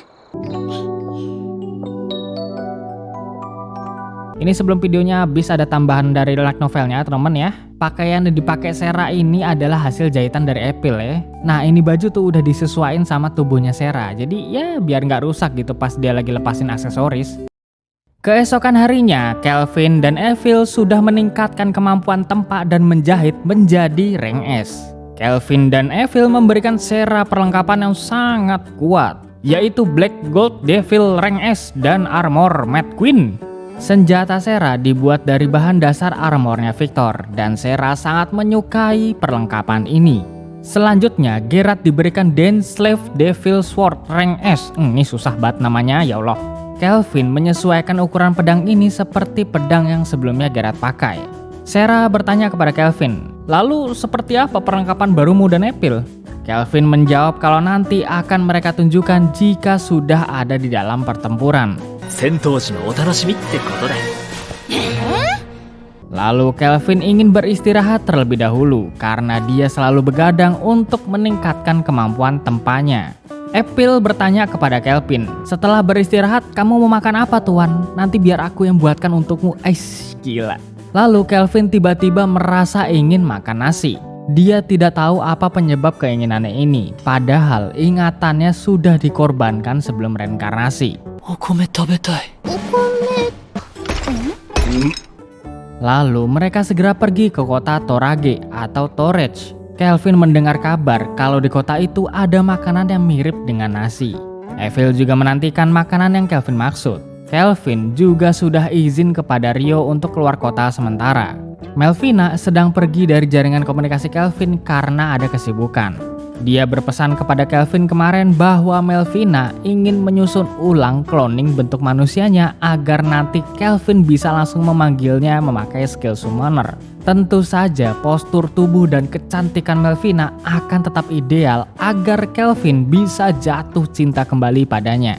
Ini sebelum videonya habis ada tambahan dari light novelnya teman-teman ya. Pakaian yang dipakai Sera ini adalah hasil jahitan dari Epil ya. Nah ini baju tuh udah disesuaikan sama tubuhnya Sera. Jadi ya biar nggak rusak gitu pas dia lagi lepasin aksesoris. Keesokan harinya, Kelvin dan Evil sudah meningkatkan kemampuan tempa dan menjahit menjadi rank S. Kelvin dan Evil memberikan Sera perlengkapan yang sangat kuat, yaitu Black Gold Devil rank S dan armor Mad Queen. Senjata Sera dibuat dari bahan dasar armornya Victor, dan Sera sangat menyukai perlengkapan ini. Selanjutnya, Geralt diberikan Dainsleif Devil Sword rank S. Ini susah banget namanya, ya Allah. Kelvin menyesuaikan ukuran pedang ini seperti pedang yang sebelumnya Geralt pakai. Sera bertanya kepada Kelvin, lalu seperti apa perlengkapan barumu dan Epil? Kelvin menjawab kalau nanti akan mereka tunjukkan jika sudah ada di dalam pertempuran. 戦闘時のお楽しみってことだ。 Lalu Kelvin ingin beristirahat terlebih dahulu karena dia selalu begadang untuk meningkatkan kemampuan tempanya. Epil bertanya kepada Kelvin, setelah beristirahat kamu mau makan apa tuan? Nanti biar aku yang buatkan untukmu. Gila. Lalu Kelvin tiba-tiba merasa ingin makan nasi. Dia tidak tahu apa penyebab keinginannya ini, padahal ingatannya sudah dikorbankan sebelum reinkarnasi. お米食べたい。 Lalu mereka segera pergi ke kota Torage atau Torage. Kelvin mendengar kabar kalau di kota itu ada makanan yang mirip dengan nasi. Evil juga menantikan makanan yang Kelvin maksud. Kelvin juga sudah izin kepada Rio untuk keluar kota sementara. Melvina sedang pergi dari jaringan komunikasi Kelvin karena ada kesibukan. Dia berpesan kepada Kelvin kemarin bahwa Melvina ingin menyusun ulang cloning bentuk manusianya agar nanti Kelvin bisa langsung memanggilnya memakai skill summoner. Tentu saja postur tubuh dan kecantikan Melvina akan tetap ideal agar Kelvin bisa jatuh cinta kembali padanya.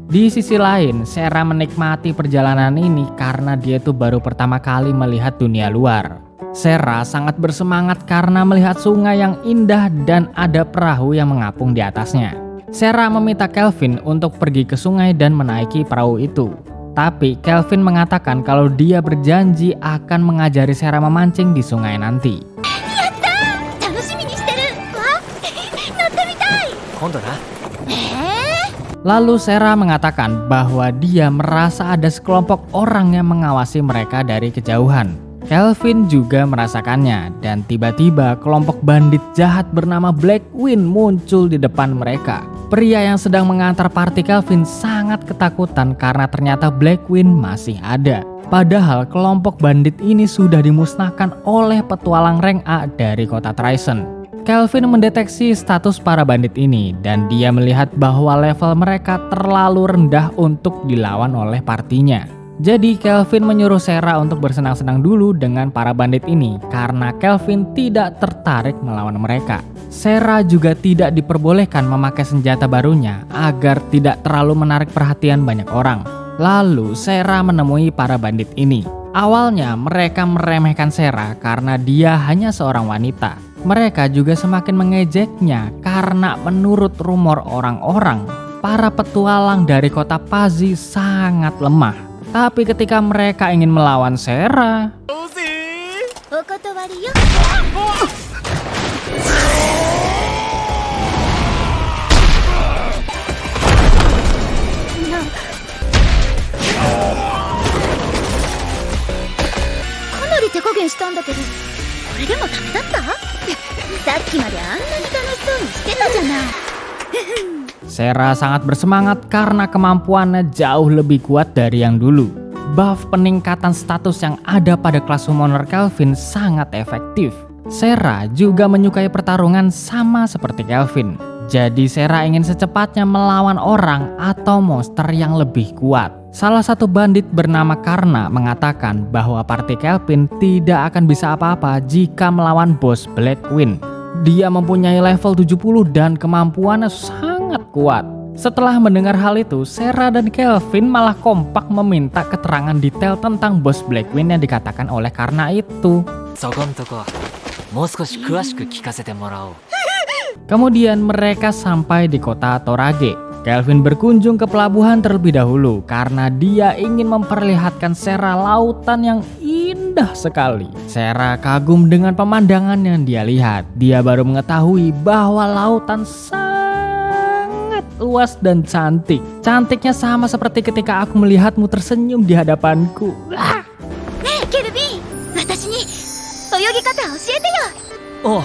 Di sisi lain, Sera menikmati perjalanan ini karena dia tuh baru pertama kali melihat dunia luar. Sera sangat bersemangat karena melihat sungai yang indah dan ada perahu yang mengapung di atasnya. Sera meminta Kelvin untuk pergi ke sungai dan menaiki perahu itu. Tapi Kelvin mengatakan kalau dia berjanji akan mengajari Sera memancing di sungai nanti. 楽しみにしてるわ。乗ってみたい。今度な。 Lalu Sera mengatakan bahwa dia merasa ada sekelompok orang yang mengawasi mereka dari kejauhan. Kelvin juga merasakannya dan tiba-tiba kelompok bandit jahat bernama Black Wind muncul di depan mereka. Pria yang sedang mengantar party Kelvin sangat ketakutan karena ternyata Black Wind masih ada. Padahal kelompok bandit ini sudah dimusnahkan oleh petualang rank A dari kota Tryson. Kelvin mendeteksi status para bandit ini dan dia melihat bahwa level mereka terlalu rendah untuk dilawan oleh partinya. Jadi Kelvin menyuruh Sera untuk bersenang-senang dulu dengan para bandit ini karena Kelvin tidak tertarik melawan mereka. Sera juga tidak diperbolehkan memakai senjata barunya agar tidak terlalu menarik perhatian banyak orang. Lalu Sera menemui para bandit ini. Awalnya mereka meremehkan Sera karena dia hanya seorang wanita. Mereka juga semakin mengejeknya karena menurut rumor orang-orang, para petualang dari kota Pazzi sangat lemah. Tapi ketika mereka ingin melawan Sera, お断りよ。 かなり手加減したんだけど、これでもダメだった？さっきまであんなに楽しそうにしてたじゃない。 Sera sangat bersemangat karena kemampuannya jauh lebih kuat dari yang dulu. Buff peningkatan status yang ada pada kelas summoner Kelvin sangat efektif. Sera juga menyukai pertarungan sama seperti Kelvin. Jadi Sera ingin secepatnya melawan orang atau monster yang lebih kuat. Salah satu bandit bernama Karna mengatakan bahwa party Kelvin tidak akan bisa apa-apa jika melawan bos Black Queen. Dia mempunyai level 70 dan kemampuannya sangat kuat. Setelah mendengar hal itu, Sera dan Kelvin malah kompak meminta keterangan detail tentang bos Black Queen yang dikatakan oleh Karna itu. Kemudian mereka sampai di kota Torage. Kelvin berkunjung ke pelabuhan terlebih dahulu karena dia ingin memperlihatkan Sera lautan yang indah sekali. Sera kagum dengan pemandangan yang dia lihat. Dia baru mengetahui bahwa lautan sangat luas dan cantik. Cantiknya sama seperti ketika aku melihatmu tersenyum di hadapanku. Kirby, 私に泳ぎ方教えてよ。 Oh,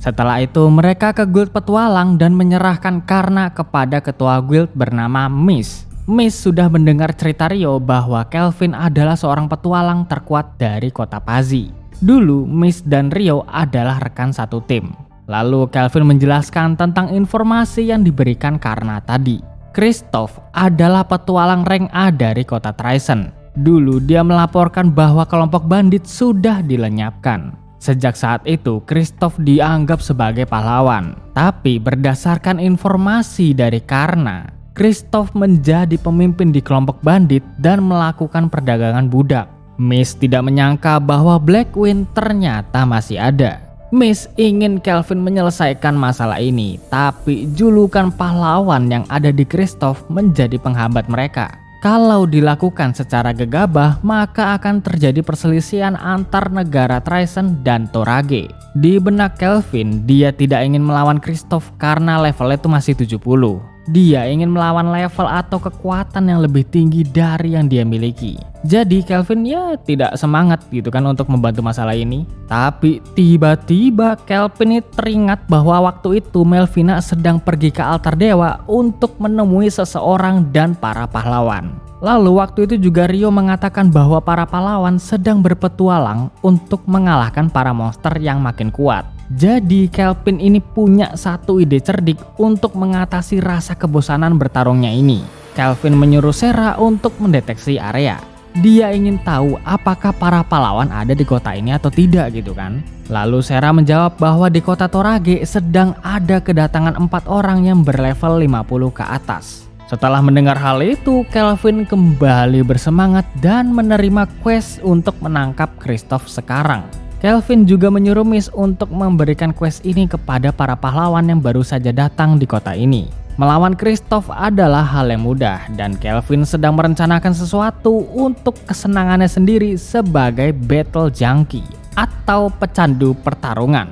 Setelah itu mereka ke guild petualang dan menyerahkan Karna kepada ketua guild bernama Miss. Miss sudah mendengar cerita Rio bahwa Kelvin adalah seorang petualang terkuat dari kota Pazzi. Dulu Miss dan Rio adalah rekan satu tim. Lalu Kelvin menjelaskan tentang informasi yang diberikan Karna tadi. Kristoff adalah petualang rank A dari kota Tryson. Dulu dia melaporkan bahwa kelompok bandit sudah dilenyapkan. Sejak saat itu, Kristoff dianggap sebagai pahlawan. Tapi berdasarkan informasi dari Karna, Kristoff menjadi pemimpin di kelompok bandit dan melakukan perdagangan budak. Miss tidak menyangka bahwa Black Queen ternyata masih ada. Miss ingin Kelvin menyelesaikan masalah ini, tapi julukan pahlawan yang ada di Kristoff menjadi penghambat mereka. Kalau dilakukan secara gegabah, maka akan terjadi perselisihan antar negara Tryson dan Torage. Di benak Kelvin, dia tidak ingin melawan Kristoff karena levelnya itu masih 70. Dia ingin melawan level atau kekuatan yang lebih tinggi dari yang dia miliki. Jadi Kelvin ya tidak semangat gitu kan untuk membantu masalah ini. Tapi tiba-tiba Kelvin ini teringat bahwa waktu itu Melvina sedang pergi ke altar dewa untuk menemui seseorang dan para pahlawan. Lalu waktu itu juga Rio mengatakan bahwa para pahlawan sedang berpetualang untuk mengalahkan para monster yang makin kuat. Jadi Kelvin ini punya satu ide cerdik untuk mengatasi rasa kebosanan bertarungnya ini. Kelvin menyuruh Sera untuk mendeteksi area. Dia ingin tahu apakah para pahlawan ada di kota ini atau tidak gitu kan. Lalu Sera menjawab bahwa di kota Torage sedang ada kedatangan 4 orang yang berlevel 50 ke atas. Setelah mendengar hal itu, Kelvin kembali bersemangat dan menerima quest untuk menangkap Kristoff sekarang. Kelvin juga menyuruh Miss untuk memberikan quest ini kepada para pahlawan yang baru saja datang di kota ini. Melawan Kristoff adalah hal yang mudah dan Kelvin sedang merencanakan sesuatu untuk kesenangannya sendiri sebagai battle junkie atau pecandu pertarungan.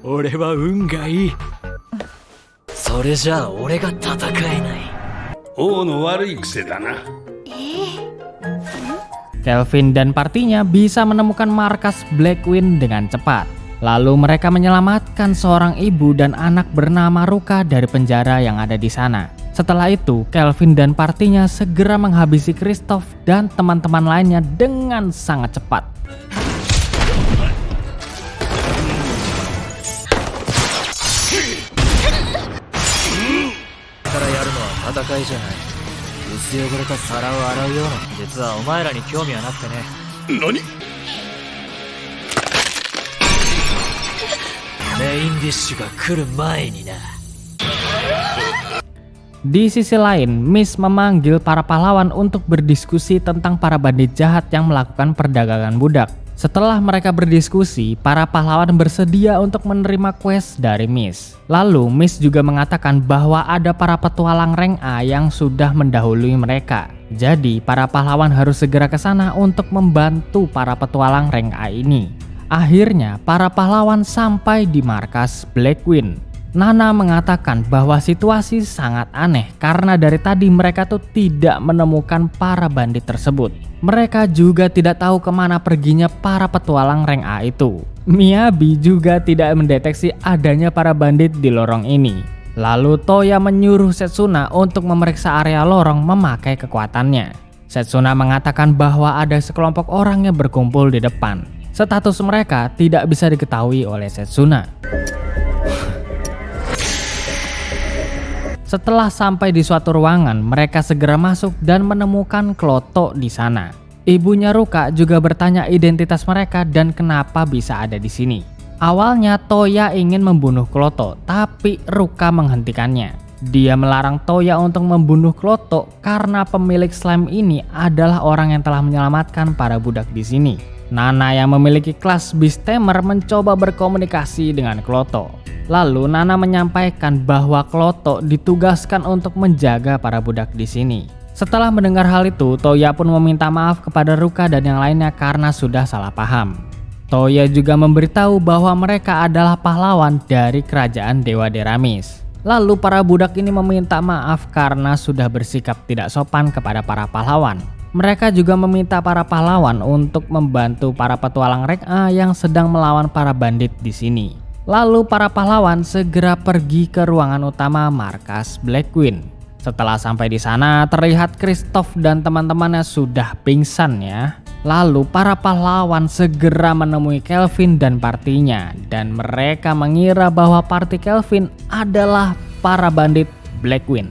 俺は運がいい。それじゃあ俺が戦えない。王の悪い癖だな。 Kelvin dan partinya bisa menemukan markas Black Queen dengan cepat. Lalu mereka menyelamatkan seorang ibu dan anak bernama Ruka dari penjara yang ada di sana. Setelah itu, Kelvin dan partinya segera menghabisi Kristoff dan teman-teman lainnya dengan sangat cepat. からやるのは戦いじゃない。薄汚れた皿を洗うような実はお前らに興味はなくてね。何？メインディッシュが来る前にな。 Di sisi lain, Miss memanggil para pahlawan untuk berdiskusi tentang para bandit jahat yang melakukan perdagangan budak. Setelah mereka berdiskusi, para pahlawan bersedia untuk menerima quest dari Miss. Lalu Miss juga mengatakan bahwa ada para petualang rank A yang sudah mendahului mereka. Jadi para pahlawan harus segera ke sana untuk membantu para petualang rank A ini. Akhirnya para pahlawan sampai di markas Black Queen. Nana mengatakan bahwa situasi sangat aneh karena dari tadi mereka tuh tidak menemukan para bandit tersebut. Mereka juga tidak tahu kemana perginya para petualang rank A itu. Miyabi juga tidak mendeteksi adanya para bandit di lorong ini. Lalu Toya menyuruh Setsuna untuk memeriksa area lorong memakai kekuatannya. Setsuna mengatakan bahwa ada sekelompok orang yang berkumpul di depan. Status mereka tidak bisa diketahui oleh Setsuna. Setelah sampai di suatu ruangan, mereka segera masuk dan menemukan Kloto di sana. Ibunya Ruka juga bertanya identitas mereka dan kenapa bisa ada di sini. Awalnya Toya ingin membunuh Kloto, tapi Ruka menghentikannya. Dia melarang Toya untuk membunuh Kloto karena pemilik slime ini adalah orang yang telah menyelamatkan para budak di sini. Nana yang memiliki kelas Beast Tamer mencoba berkomunikasi dengan Kloto. Lalu Nana menyampaikan bahwa Kloto ditugaskan untuk menjaga para budak di sini. Setelah mendengar hal itu, Toya pun meminta maaf kepada Ruka dan yang lainnya karena sudah salah paham. Toya juga memberitahu bahwa mereka adalah pahlawan dari kerajaan Dewa Deramis. Lalu para budak ini meminta maaf karena sudah bersikap tidak sopan kepada para pahlawan. Mereka juga meminta para pahlawan untuk membantu para petualang Rek-A yang sedang melawan para bandit di sini. Lalu para pahlawan segera pergi ke ruangan utama markas Black Queen. Setelah sampai di sana, terlihat Kristoff dan teman-temannya sudah pingsan ya. Lalu para pahlawan segera menemui Kelvin dan partinya, dan mereka mengira bahwa party Kelvin adalah para bandit Black Queen.